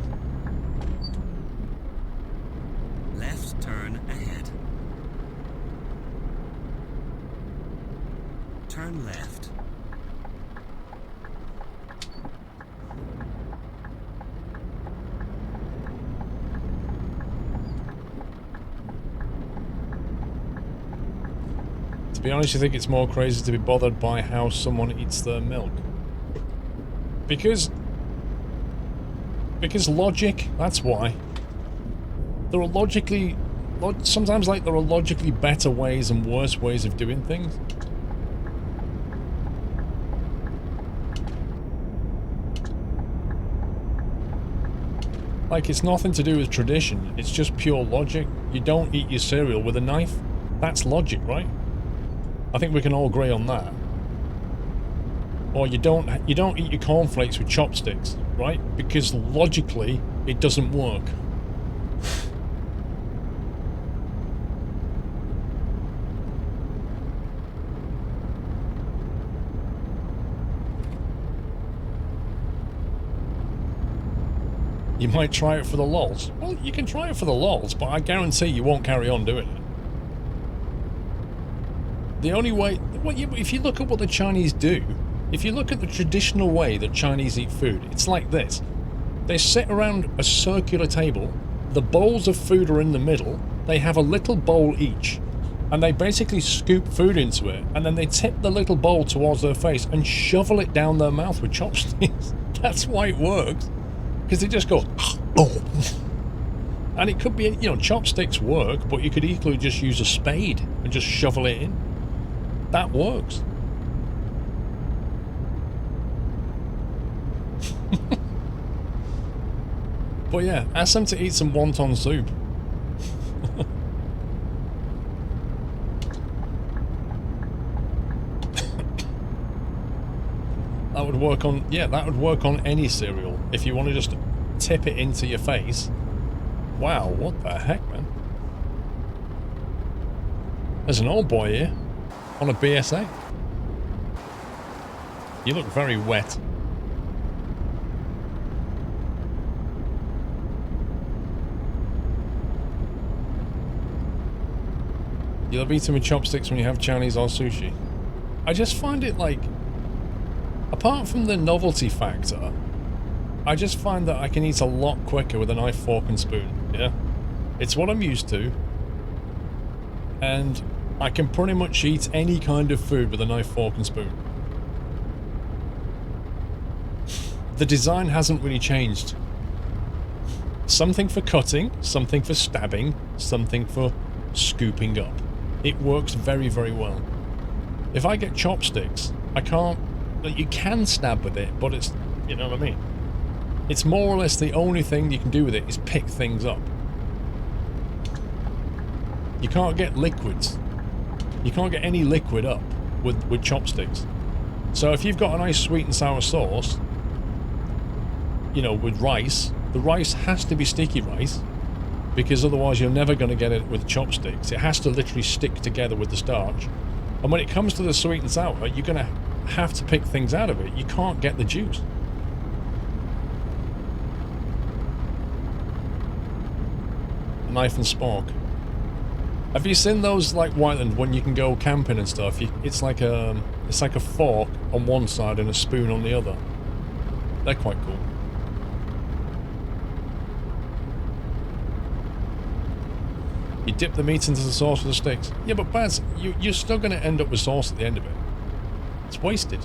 [SPEAKER 4] Left turn ahead. Turn left.
[SPEAKER 2] To be honest, you think it's more crazy to be bothered by how someone eats their milk? Because logic, that's why. There are sometimes like there are logically better ways and worse ways of doing things. Like, it's nothing to do with tradition, it's just pure logic. You don't eat your cereal with a knife. That's logic, right? I think we can all agree on that. Or you don't eat your cornflakes with chopsticks, right? Because logically, it doesn't work. You might try it for the lols. Well, you can try it for the lols, but I guarantee you won't carry on doing it. The only way... Well, if you look at what the Chinese do, if you look at the traditional way that Chinese eat food, it's like this. They sit around a circular table, the bowls of food are in the middle, they have a little bowl each, and they basically scoop food into it, and then they tip the little bowl towards their face and shovel it down their mouth with chopsticks. That's why it works. Because they just go... And it could be, you know, chopsticks work, but you could equally just use a spade and just shovel it in. That works. But yeah, ask them to eat some wonton soup. That would work on, yeah, that would work on any cereal. If you want to just tip it into your face. Wow, what the heck, man? There's an old boy here on a BSA. You look very wet. You'll have eaten with chopsticks when you have Chinese or sushi. I just find it like... Apart from the novelty factor, I just find that I can eat a lot quicker with a knife, fork and spoon, yeah? It's what I'm used to. And I can pretty much eat any kind of food with a knife, fork and spoon. The design hasn't really changed. Something for cutting, something for stabbing, something for scooping up. It works very, very well. If I get chopsticks, I can't... You can stab with it, but it's... You know what I mean? It's more or less the only thing you can do with it is pick things up. You can't get liquids. You can't get any liquid up with chopsticks. So if you've got a nice sweet and sour sauce, you know, with rice, the rice has to be sticky rice, because otherwise you're never going to get it with chopsticks. It has to literally stick together with the starch. And when it comes to the sweet and sour, you're going to have to pick things out of it. You can't get the juice. Knife and spork. Have you seen those like Whiteland when you can go camping and stuff? It's like a fork on one side and a spoon on the other. They're quite cool. You dip the meat into the sauce with the sticks. Yeah, but Baz, you're still going to end up with sauce at the end of it. It's wasted.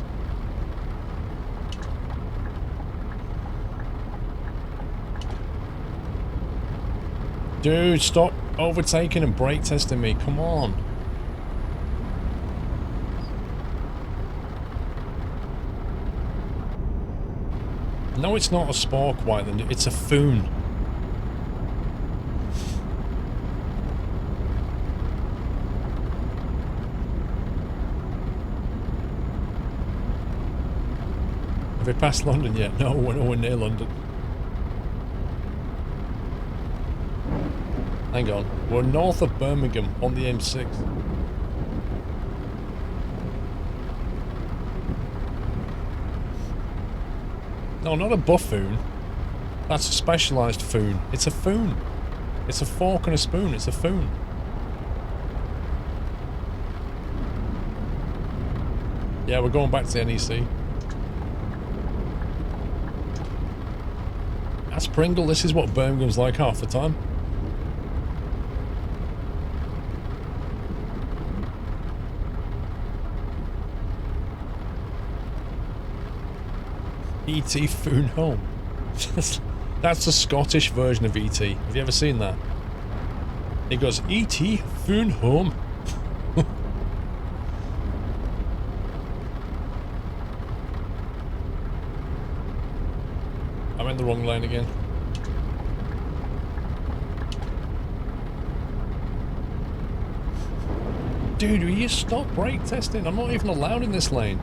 [SPEAKER 2] Dude, stop overtaking and brake testing me. Come on. No, it's not a spork, Whiteland. It's a foon. Have we passed London yet? No, we're nowhere near London. Hang on. We're north of Birmingham on the M6. No, not a buffoon. That's a specialised foon. It's a foon. It's a fork and a spoon. It's a foon. Yeah, we're going back to the NEC. That's Pringle. This is what Birmingham's like half the time. E.T. Foon Home. That's the Scottish version of E.T. Have you ever seen that? He goes, E.T. Foon Home. I'm in the wrong lane again. Dude, will you stop brake testing? I'm not even allowed in this lane.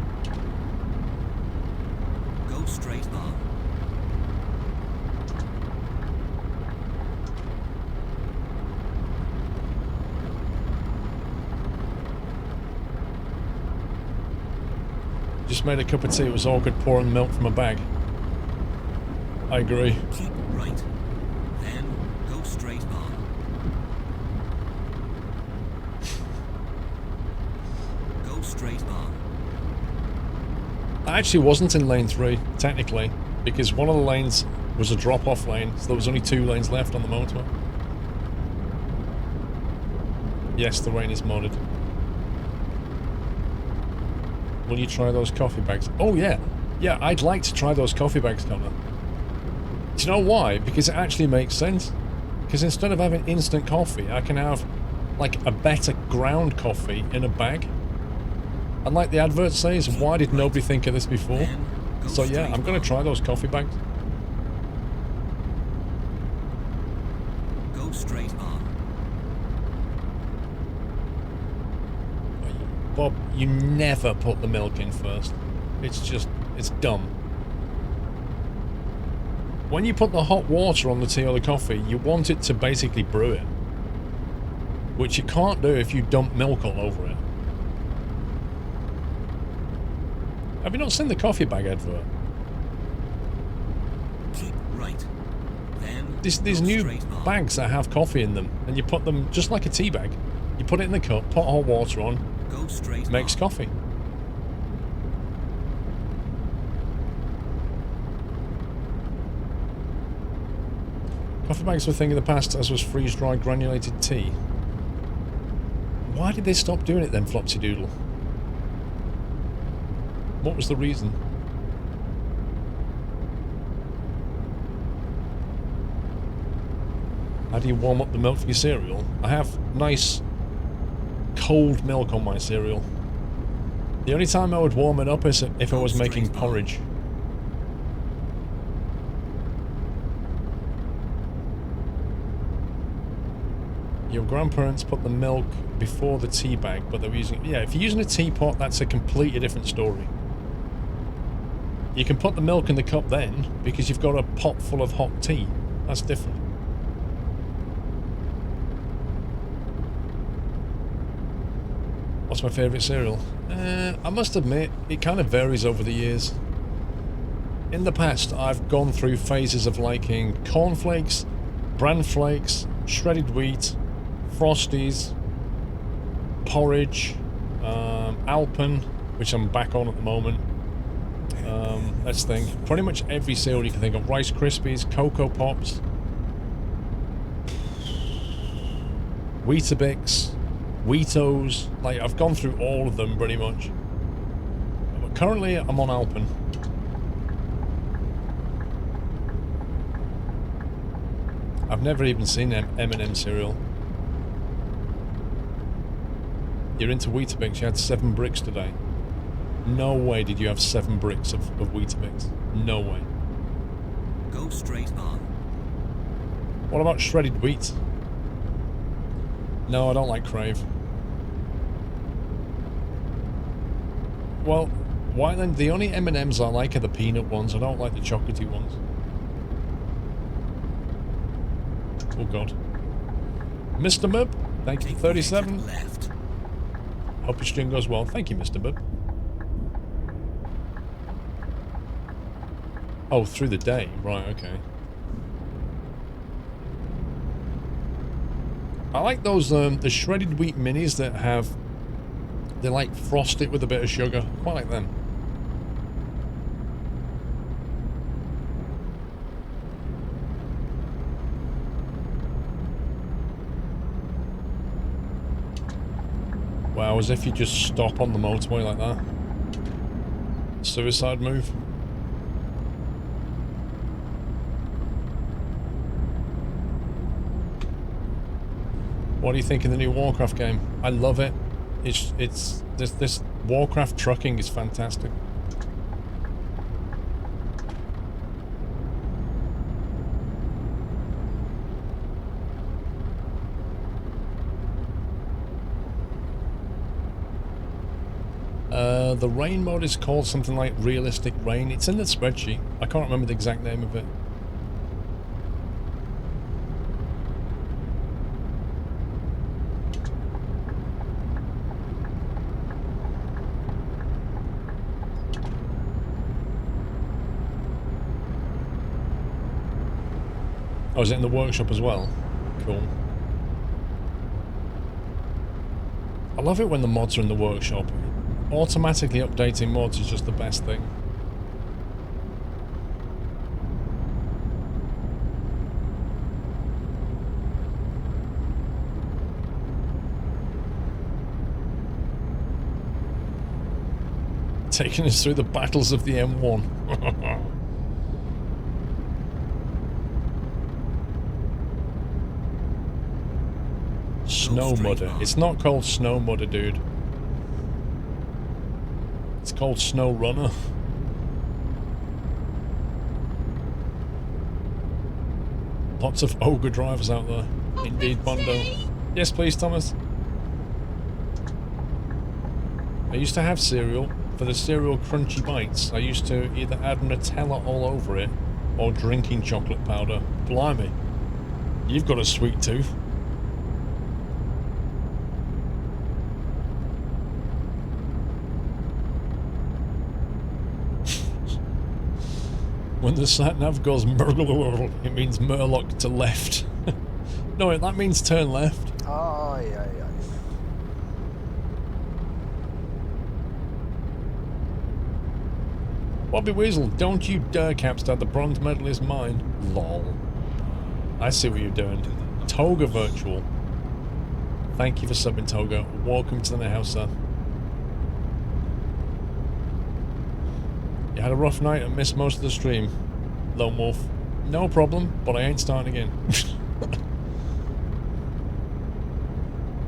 [SPEAKER 4] Go straight on.
[SPEAKER 2] Just made a cup of tea. It was awkward pouring milk from a bag. I agree.
[SPEAKER 4] Keep right. Then go straight on. Go straight on.
[SPEAKER 2] I actually wasn't in lane 3, technically, because one of the lanes was a drop-off lane, so there was only 2 lanes left on the motorway. Yes, the rain is modded. Will you try those coffee bags? Oh yeah! Yeah, I'd like to try those coffee bags, Connor. Do you know why? Because it actually makes sense. Because instead of having instant coffee, I can have, like, a better ground coffee in a bag. And like the advert says, why did nobody think of this before? So yeah, I'm going to try those coffee bags.
[SPEAKER 4] Go straight on.
[SPEAKER 2] Bob, you never put the milk in first. It's just, it's dumb. When you put the hot water on the tea or the coffee, you want it to basically brew it. Which you can't do if you dump milk all over it. Have you not seen the coffee bag advert?
[SPEAKER 4] Keep right. Then
[SPEAKER 2] These
[SPEAKER 4] go
[SPEAKER 2] new
[SPEAKER 4] straight on.
[SPEAKER 2] bags that have coffee in them, and you put them just like a tea bag. You put it in the cup, put hot water on,
[SPEAKER 4] Go straight
[SPEAKER 2] makes
[SPEAKER 4] on.
[SPEAKER 2] coffee. Coffee bags were a thing in the past, as was freeze-dried granulated tea. Why did they stop doing it then, Flopsy Doodle? What was the reason? How do you warm up the milk for your cereal? I have nice cold milk on my cereal. The only time I would warm it up is if I was making porridge. Your grandparents put the milk before the tea bag, but they were using... Yeah, if you're using a teapot, that's a completely different story. You can put the milk in the cup then, because you've got a pot full of hot tea. That's different. What's my favourite cereal? I must admit, it kind of varies over the years. In the past, I've gone through phases of liking cornflakes, bran flakes, shredded wheat, Frosties, porridge, Alpen, which I'm back on at the moment. Let's think. Pretty much every cereal you can think of. Rice Krispies, Cocoa Pops, Weetabix, Wheatos. Like, I've gone through all of them pretty much. But currently, I'm on Alpen. I've never even seen M&M cereal. You're into Weetabix. You had 7 bricks today. No way did you have 7 bricks of Weetabix. No way.
[SPEAKER 4] Go straight on.
[SPEAKER 2] What about shredded wheat? No, I don't like Crave. Well, why then? The only M&Ms I like are the peanut ones. I don't like the chocolatey ones. Oh god. Mr. Mub, thank you for 37.
[SPEAKER 4] Left.
[SPEAKER 2] Hope your stream goes well. Thank you, Mr. Mub. Oh, through the day. Right, okay. I like those, the shredded wheat minis that have... They like frost it with a bit of sugar. I quite like them. Wow, as if you just stop on the motorway like that. Suicide move. What do you think of the new Warcraft game? I love it. It's this Warcraft trucking is fantastic. The rain mode is called something like Realistic Rain. It's in the spreadsheet. I can't remember the exact name of it. Oh, is it in the workshop as well? Cool. I love it when the mods are in the workshop. Automatically updating mods is just the best thing. Taking us through the battles of the M1. Snow Mudder. It's not called Snow Mudder, dude. It's called Snow Runner. Lots of ogre drivers out there. Indeed, Bondo. Yes, please, Thomas. I used to have cereal. For the cereal crunchy bites, I used to either add Nutella all over it or drinking chocolate powder. Blimey. You've got a sweet tooth. When the sat-nav goes Murgle, it means Murloc to left. No, that means turn left.
[SPEAKER 5] Aye, aye, aye.
[SPEAKER 2] Bobby Weasel, don't you dare Capstar, the bronze medal is mine. Lol. I see what you're doing. Toga Virtual. Thank you for subbing, Toga. Welcome to the house, sir. You had a rough night and missed most of the stream. Lone Wolf. No problem, but I ain't starting again.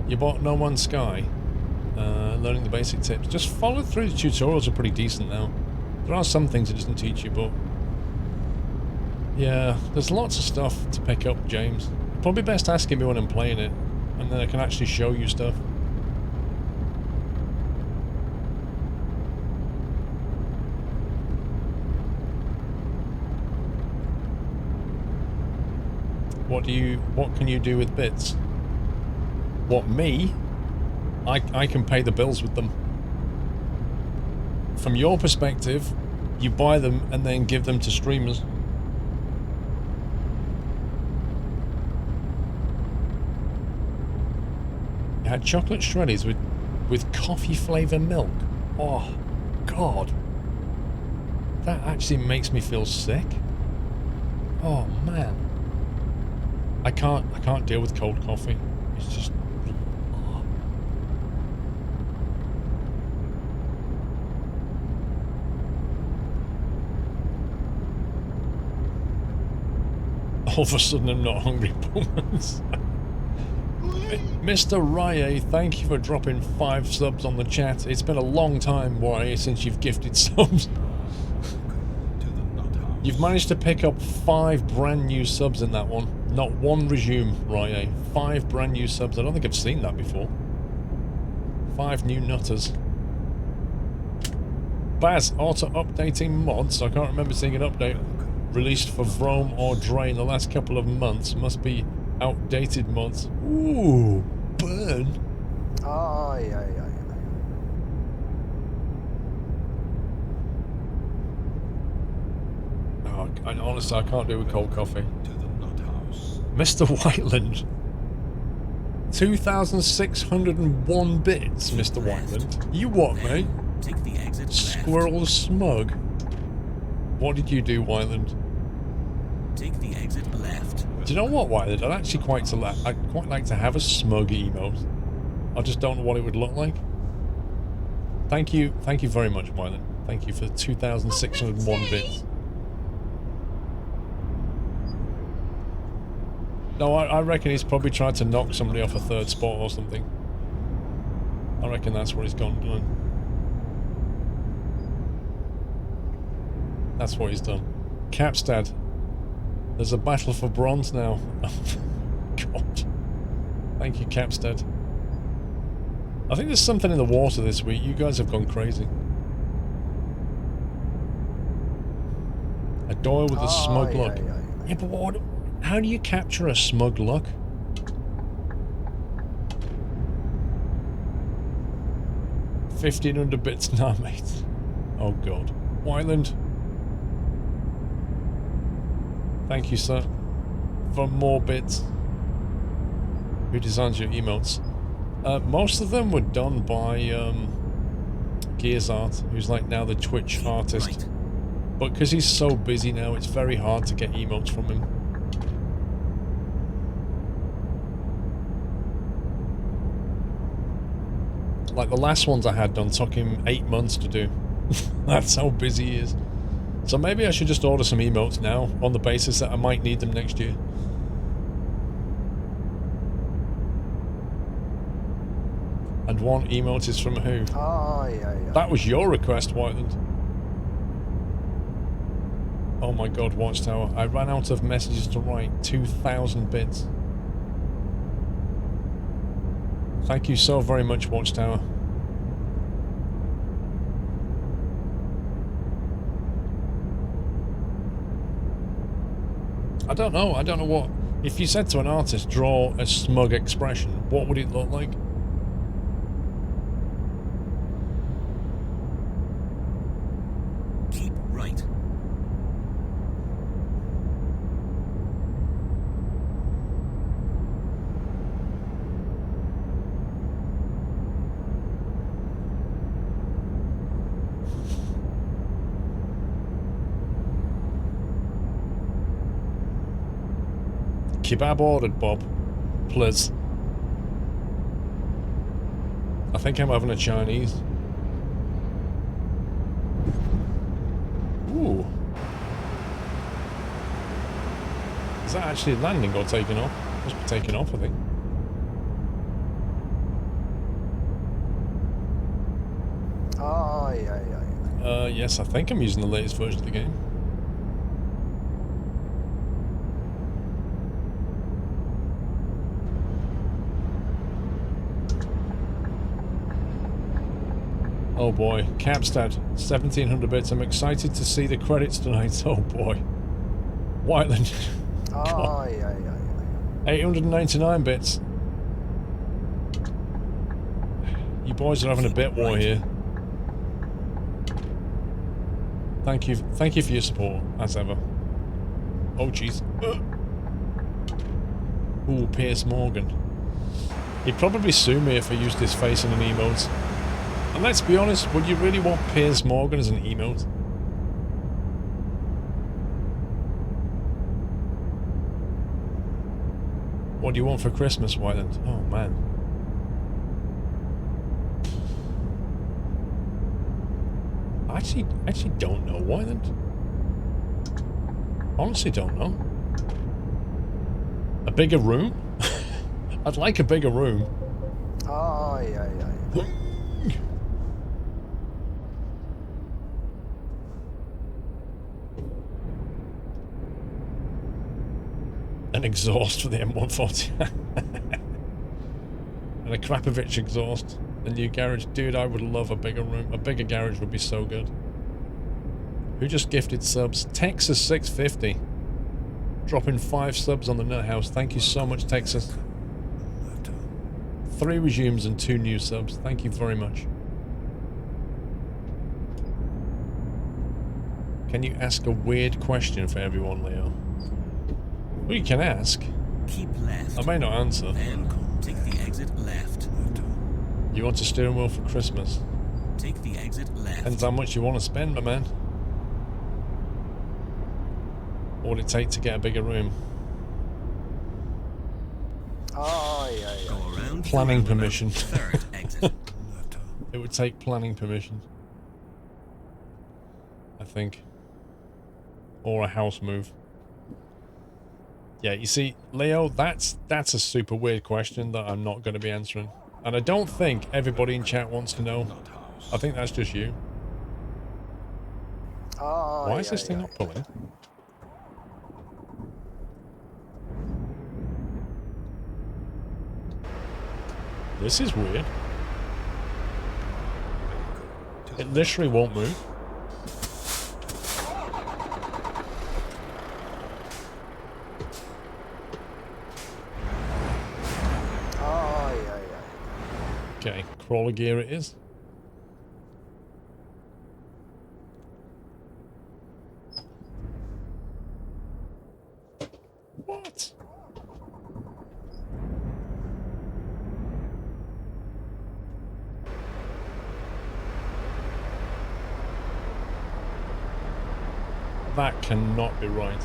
[SPEAKER 2] You bought No Man's Sky. Learning the basic tips. Just follow through. The tutorials are pretty decent now. There are some things it doesn't teach you, but... Yeah, there's lots of stuff to pick up, James. Probably best asking me when I'm playing it, and then I can actually show you stuff. What can you do with bits? What, me? I can pay the bills with them. From your perspective, you buy them and then give them to streamers. You had chocolate shreddies with with coffee flavour milk. Oh, God. That actually makes me feel sick. Oh, man. I can't deal with cold coffee. It's just... All of a sudden I'm not hungry, Pullmans. Mr. Rye, thank you for dropping 5 subs on the chat. It's been a long time, Rye, since you've gifted subs. You've managed to pick up 5 brand new subs in that one. Not one resume, Rye. 5 brand new subs. I don't think I've seen that before. 5 new nutters. Baz, auto-updating mods. I can't remember seeing an update released for Vrome or Dre in the last couple of months. Must be outdated mods. Ooh, burn.
[SPEAKER 5] Aye, aye, aye, aye.
[SPEAKER 2] Oh, honestly, I can't do with cold coffee. Mr. Whiteland. 2,601 bits, Mr. Whiteland. You what, mate?
[SPEAKER 4] Take the exit left.
[SPEAKER 2] Squirrel Smug. What did you do, Whiteland?
[SPEAKER 4] Take the exit left.
[SPEAKER 2] Do you know what, Whiteland? I'd quite like to have a smug emote. I just don't know what it would look like. Thank you very much, Whiteland. Thank you for 2,601 bits. No, I reckon he's probably tried to knock somebody off a 3rd spot or something. I reckon that's what he's gone done. That's what he's done. Capstad. There's a battle for bronze now. God. Thank you, Capstad. I think there's something in the water this week. You guys have gone crazy. A Doyle with a smug look. Yeah, but what? How do you capture a smug look? $1,500 bits now, mate. Oh God. Wyland. Thank you, sir, for more bits. Who designs your emotes? Most of them were done by Gears Art, who's like now the Twitch artist.
[SPEAKER 4] Right.
[SPEAKER 2] But because he's so busy now, it's very hard to get emotes from him. Like the last ones I had done took him 8 months to do. That's how busy he is. So maybe I should just order some emotes now on the basis that I might need them next year. And one emote is from who? That was your request, Whiteland. Oh my God, Watchtower. I ran out of messages to write. 2,000 bits. Thank you so very much, Watchtower. I don't know what... If you said to an artist, draw a smug expression, what would it look like?
[SPEAKER 4] Keep right.
[SPEAKER 2] Kebab ordered, Bob. Please. I think I'm having a Chinese. Ooh. Is that actually landing or taking off? Must be taking off, I think. Yes, I think I'm using the latest version of the game. Oh boy, Capstad, 1,700 bits. I'm excited to see the credits tonight. Oh boy. Whiteland. 899 bits. You boys are having a bit war here. Thank you for your support, as ever. Oh jeez. Ooh, Piers Morgan. He'd probably sue me if I used his face in an emote. And let's be honest, would you really want Piers Morgan as an emote? What do you want for Christmas, Wyland? Oh, man. I actually don't know, Wyland. Honestly don't know. A bigger room? I'd like a bigger room.
[SPEAKER 5] Ay, ay, ay.
[SPEAKER 2] An exhaust for the M140. And a Krapovich exhaust. A new garage. Dude, I would love a bigger room. A bigger garage would be so good. Who just gifted subs? Texas 650. Dropping 5 subs on the Nut House. Thank you so much, Texas. 3 resumes and 2 new subs. Thank you very much. Can you ask a weird question for everyone, Leo? Well, you can ask.
[SPEAKER 4] Keep left.
[SPEAKER 2] I may not answer.
[SPEAKER 4] Then take the exit left.
[SPEAKER 2] You want a steering wheel for Christmas?
[SPEAKER 4] Take the exit left.
[SPEAKER 2] Depends how much you want to spend, my man. What would it take to get a bigger room?
[SPEAKER 5] Ay, ay,
[SPEAKER 4] Go
[SPEAKER 5] ay.
[SPEAKER 4] around.
[SPEAKER 2] Planning
[SPEAKER 4] the
[SPEAKER 2] permission.
[SPEAKER 4] Third exit.
[SPEAKER 2] It would take planning permission. I think. Or a house move. Yeah, you see, Leo, that's a super weird question that I'm not going to be answering. And I don't think everybody in chat wants to know. I think that's just you.
[SPEAKER 5] Ay,
[SPEAKER 2] Why is this
[SPEAKER 5] ay,
[SPEAKER 2] thing
[SPEAKER 5] ay.
[SPEAKER 2] not pulling? This is weird. It literally won't move.
[SPEAKER 5] Ay, ay, ay.
[SPEAKER 2] Okay, crawler gear it is. What? That cannot be right.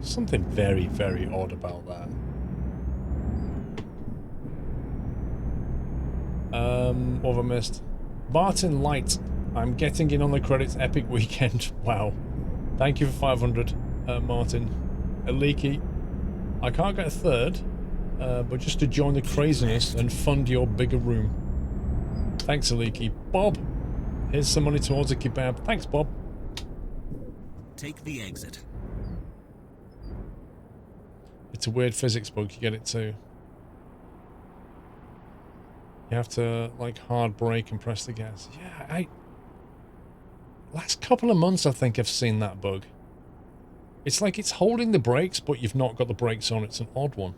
[SPEAKER 2] Something very, very odd about that. What have I missed? Martin Light. I'm getting in on the credits. Epic weekend. Wow. Thank you for 500, Martin. Aliki. I can't get a third, but just to join the craziness and fund your bigger room. Thanks, Aliki. Bob. Here's some money towards a kebab. Thanks, Bob.
[SPEAKER 4] Take the exit.
[SPEAKER 2] It's a weird physics bug, you get it too. You have to, like, hard brake and press the gas. Yeah, last couple of months I think I've seen that bug. It's like it's holding the brakes, but you've not got the brakes on. It's an odd one.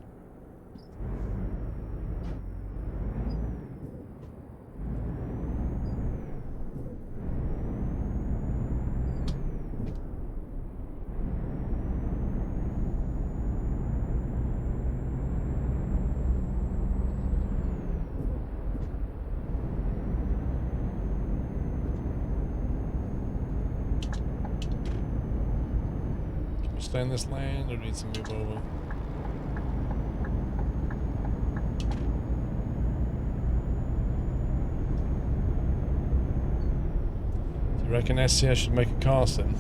[SPEAKER 2] Stay in this lane or need to move over? Do you reckon SCS should make a cast then?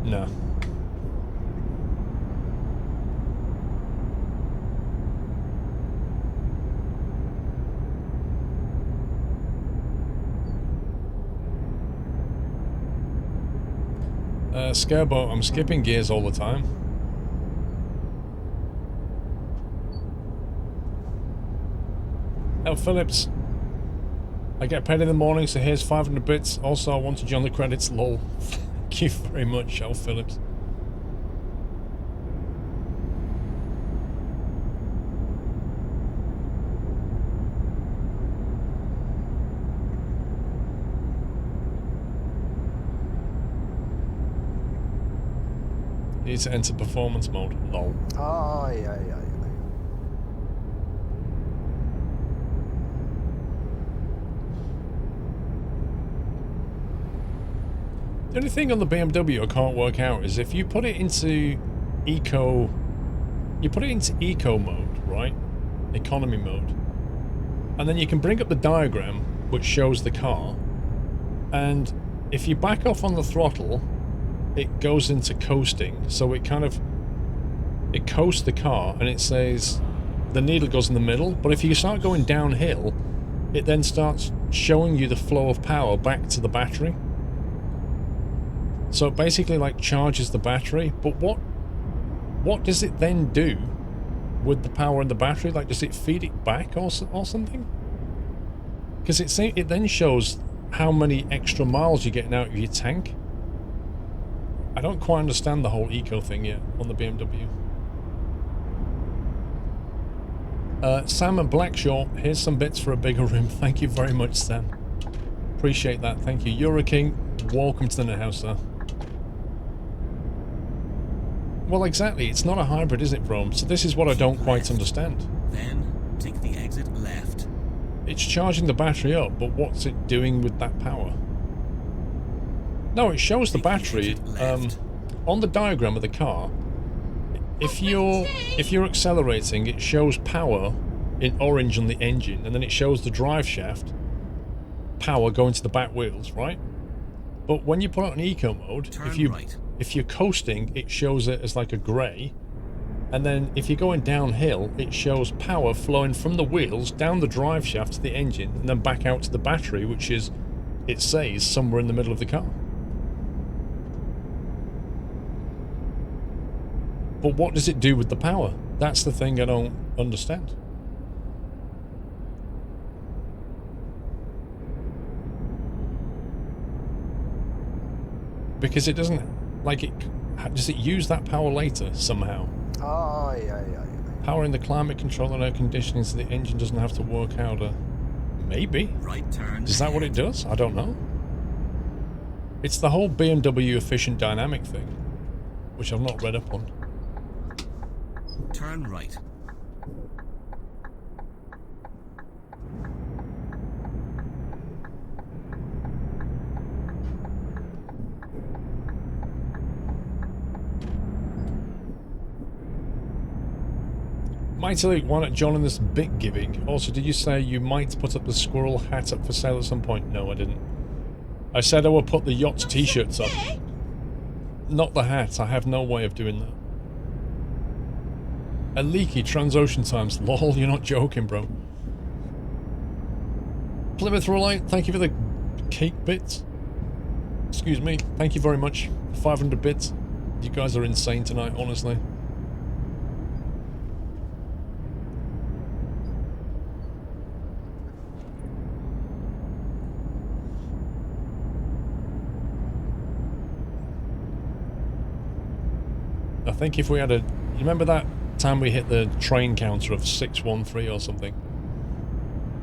[SPEAKER 2] No. Scareboat, I'm skipping gears all the time. El Phillips. I get paid in the morning, so here's 500 bits. Also, I wanted you on the credits, lol. Thank you very much, El Phillips. You need to enter performance mode. Lol.
[SPEAKER 5] Ay, ay, ay, ay.
[SPEAKER 2] The only thing on the BMW I can't work out is if you put it into eco... You put it into eco mode, right? Economy mode. And then you can bring up the diagram which shows the car. And if you back off on the throttle, it goes into coasting. So it kind of... It coasts the car and it says... The needle goes in the middle. But if you start going downhill, it then starts showing you the flow of power back to the battery. So it basically like charges the battery, but what does it then do with the power in the battery? Like, does it feed it back or something? Because it then shows how many extra miles you're getting out of your tank. I don't quite understand the whole eco thing yet on the BMW. Sam and Blackshaw, here's some bits for a bigger room. Thank you very much, Sam. Appreciate that. Thank you. You're a king. Welcome to the net house, sir. Well, exactly. It's not a hybrid, is it, Rome? So this is what I don't quite understand.
[SPEAKER 4] Then take the exit left.
[SPEAKER 2] It's charging the battery up, but what's it doing with that power? No, it shows the battery on the diagram of the car. If you're accelerating, it shows power in orange on the engine, and then it shows the drive shaft power going to the back wheels, right? But when you put it on eco mode, if you're coasting, it shows it as like a grey, and then if you're going downhill, it shows power flowing from the wheels down the drive shaft to the engine, and then back out to the battery, which is, it says, somewhere in the middle of the car. But what does it do with the power? That's the thing I don't understand. Because it doesn't, like, does it use that power later somehow?
[SPEAKER 5] Ay, ay, ay, ay.
[SPEAKER 2] Powering the climate control and air conditioning so the engine doesn't have to work out a... Maybe.
[SPEAKER 4] Right turn.
[SPEAKER 2] Is that what it does? I don't know. It's the whole BMW efficient dynamic thing, which I've not read up on.
[SPEAKER 4] Turn right.
[SPEAKER 2] Mighty Luke, why not join in this bit giving? Also, did you say you might put up the squirrel hat up for sale at some point? No, I didn't. I said I would put the yacht t-shirts up. Not the hat. I have no way of doing that. A leaky Transocean times. Lol, you're not joking, bro. Plymouth Relight, thank you for the cake bits. Excuse me. Thank you very much. 500 bits. You guys are insane tonight, honestly. I think if we had a... You remember that time we hit the train counter of 613 or something?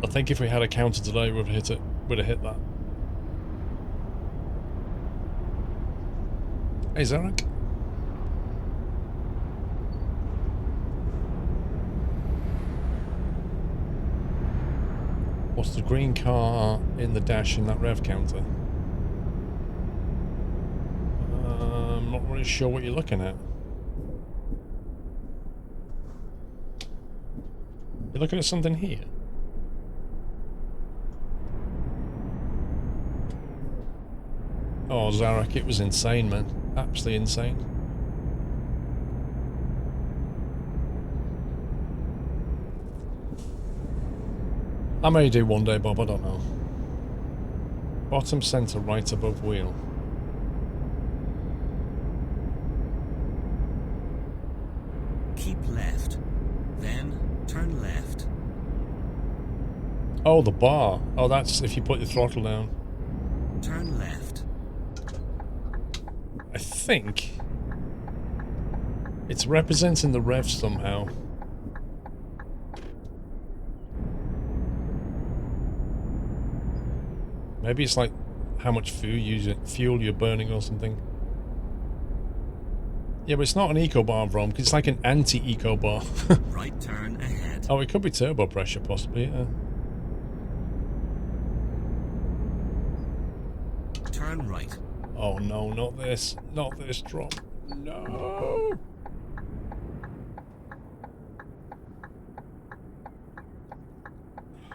[SPEAKER 2] I think if we had a counter today, we'd have hit it. We'd have hit that. Hey, Zarek. What's the green car in the dash in that rev counter? I'm not really sure what you're looking at. You're looking at something here. Oh, Zarek, it was insane, man. Absolutely insane. I may do one day, Bob, I don't know. Bottom centre, right above wheel.
[SPEAKER 4] Keep left. Then turn left.
[SPEAKER 2] Oh, the bar. Oh, that's if you put your throttle down.
[SPEAKER 4] Turn left.
[SPEAKER 2] I think it's representing the rev somehow. Maybe it's like how much fuel you're burning or something. Yeah, but it's not an eco bar, Vrom, because it's like an anti-eco bar.
[SPEAKER 4] Right turn ahead.
[SPEAKER 2] Oh, it could be turbo pressure, possibly, yeah.
[SPEAKER 4] Turn right.
[SPEAKER 2] Oh no, not this. Not this drop. No!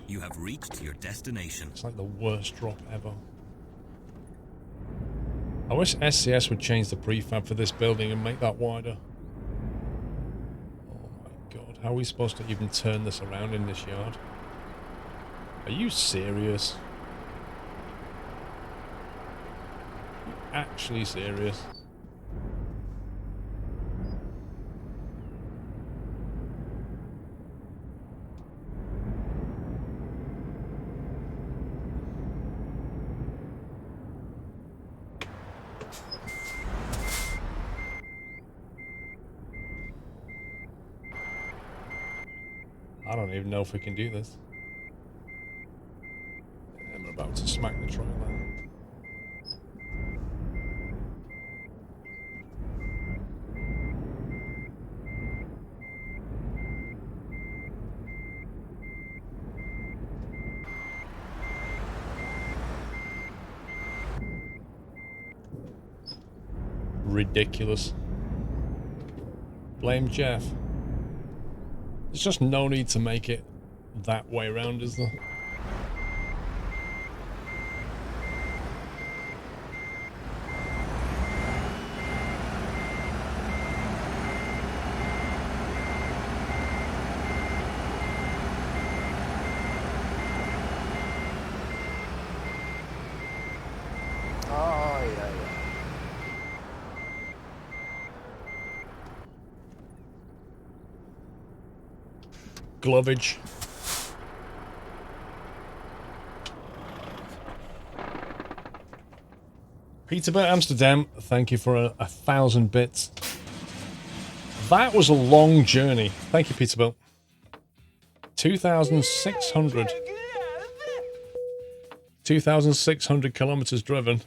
[SPEAKER 4] You have reached your destination.
[SPEAKER 2] It's like the worst drop ever. I wish SCS would change the prefab for this building and make that wider. Oh my god, how are we supposed to even turn this around in this yard? Are you serious? Are you actually serious? I don't even know if we can do this. I'm about to smack the trailer. Ridiculous. Blame Jeff. There's just no need to make it that way around, is there?
[SPEAKER 5] Ay, ay, ay.
[SPEAKER 2] Glovage. Peterborough, Amsterdam, thank you for 1,000 bits. That was a long journey. Thank you, Peterborough. 2,600. 2,600 kilometers driven.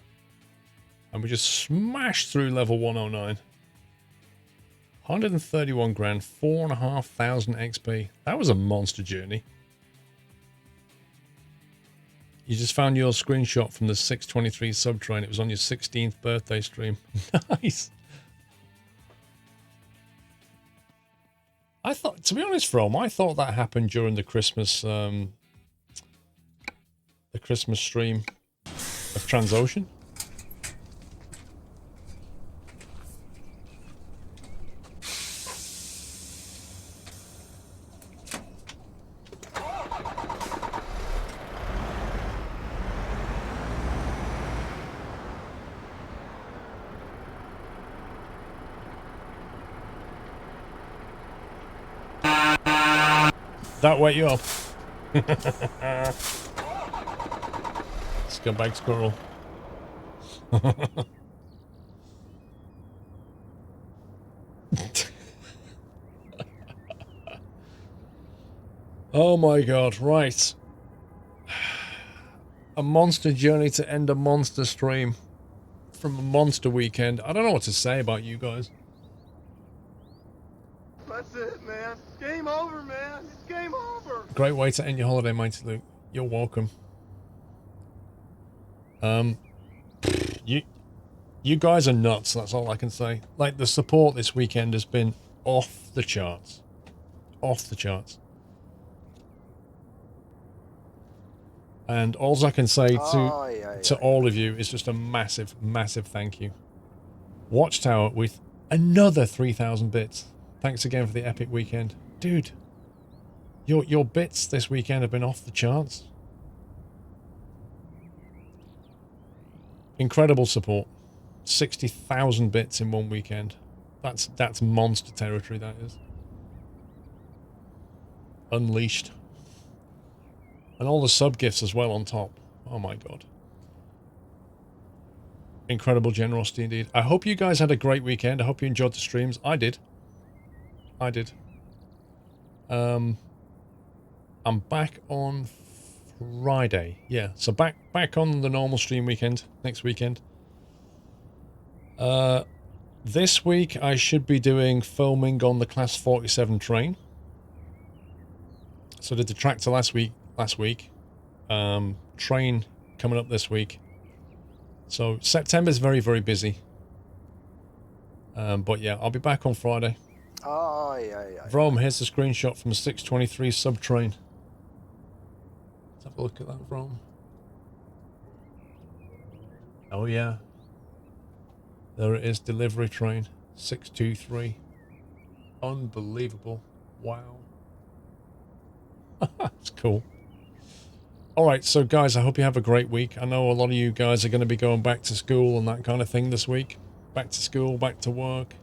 [SPEAKER 2] And we just smashed through level 109. 131 grand, 4,500 XP. That was a monster journey. You just found your screenshot from the 623 subtrain. It was on your 16th birthday stream. Nice. I thought, to be honest, From, I thought that happened during the Christmas stream of Transocean. That wake you up. Scumbag squirrel. Oh my god, right. A monster journey to end a monster stream from a monster weekend. I don't know what to say about you guys.
[SPEAKER 6] That's it, man. Game over, man. It's game over.
[SPEAKER 2] Great way to end your holiday, Mighty Luke. You're welcome. You guys are nuts, that's all I can say. Like, the support this weekend has been off the charts. Off the charts. And all I can say to all of you is just a massive, massive thank you. Watchtower with another 3,000 bits. Thanks again for the epic weekend. Dude, your bits this weekend have been off the charts. Incredible support. 60,000 bits in one weekend. That's monster territory, that is. Unleashed. And all the sub-gifts as well on top. Oh my god. Incredible generosity indeed. I hope you guys had a great weekend. I hope you enjoyed the streams. I did. I did. I'm back on Friday. Yeah, so back on the normal stream weekend, next weekend. The This week I should be doing filming on the Class 47 train. So I did the tractor last week. Train coming up this week. So September's very, very busy. But yeah, I'll be back on Friday.
[SPEAKER 5] Oh, yeah.
[SPEAKER 2] Vroom, here's a screenshot from a 623 subtrain. Let's have a look at that, Vroom. Oh yeah. There it is, delivery train. 623. Unbelievable. Wow. That's cool. Alright, so guys, I hope you have a great week. I know a lot of you guys are going to be going back to school and that kind of thing this week. Back to school, back to work.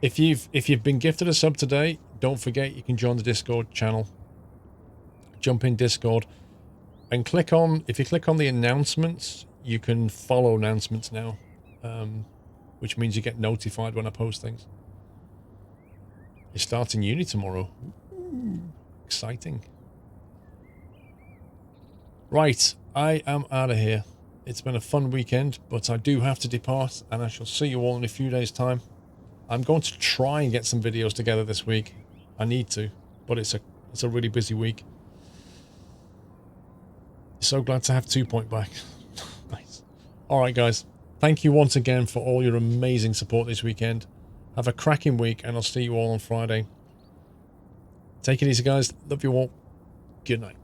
[SPEAKER 2] If you've been gifted a sub today, don't forget you can join the Discord channel. Jump in Discord and if you click on the announcements, you can follow announcements now, which means you get notified when I post things. You're starting uni tomorrow. Ooh, exciting. Right, I am out of here. It's been a fun weekend, but I do have to depart, and I shall see you all in a few days' time. I'm going to try and get some videos together this week. I need to, but it's a really busy week. So glad to have 2 Point back. Nice. Alright guys, thank you once again for all your amazing support this weekend. Have a cracking week, and I'll see you all on Friday. Take it easy guys. Love you all. Good night.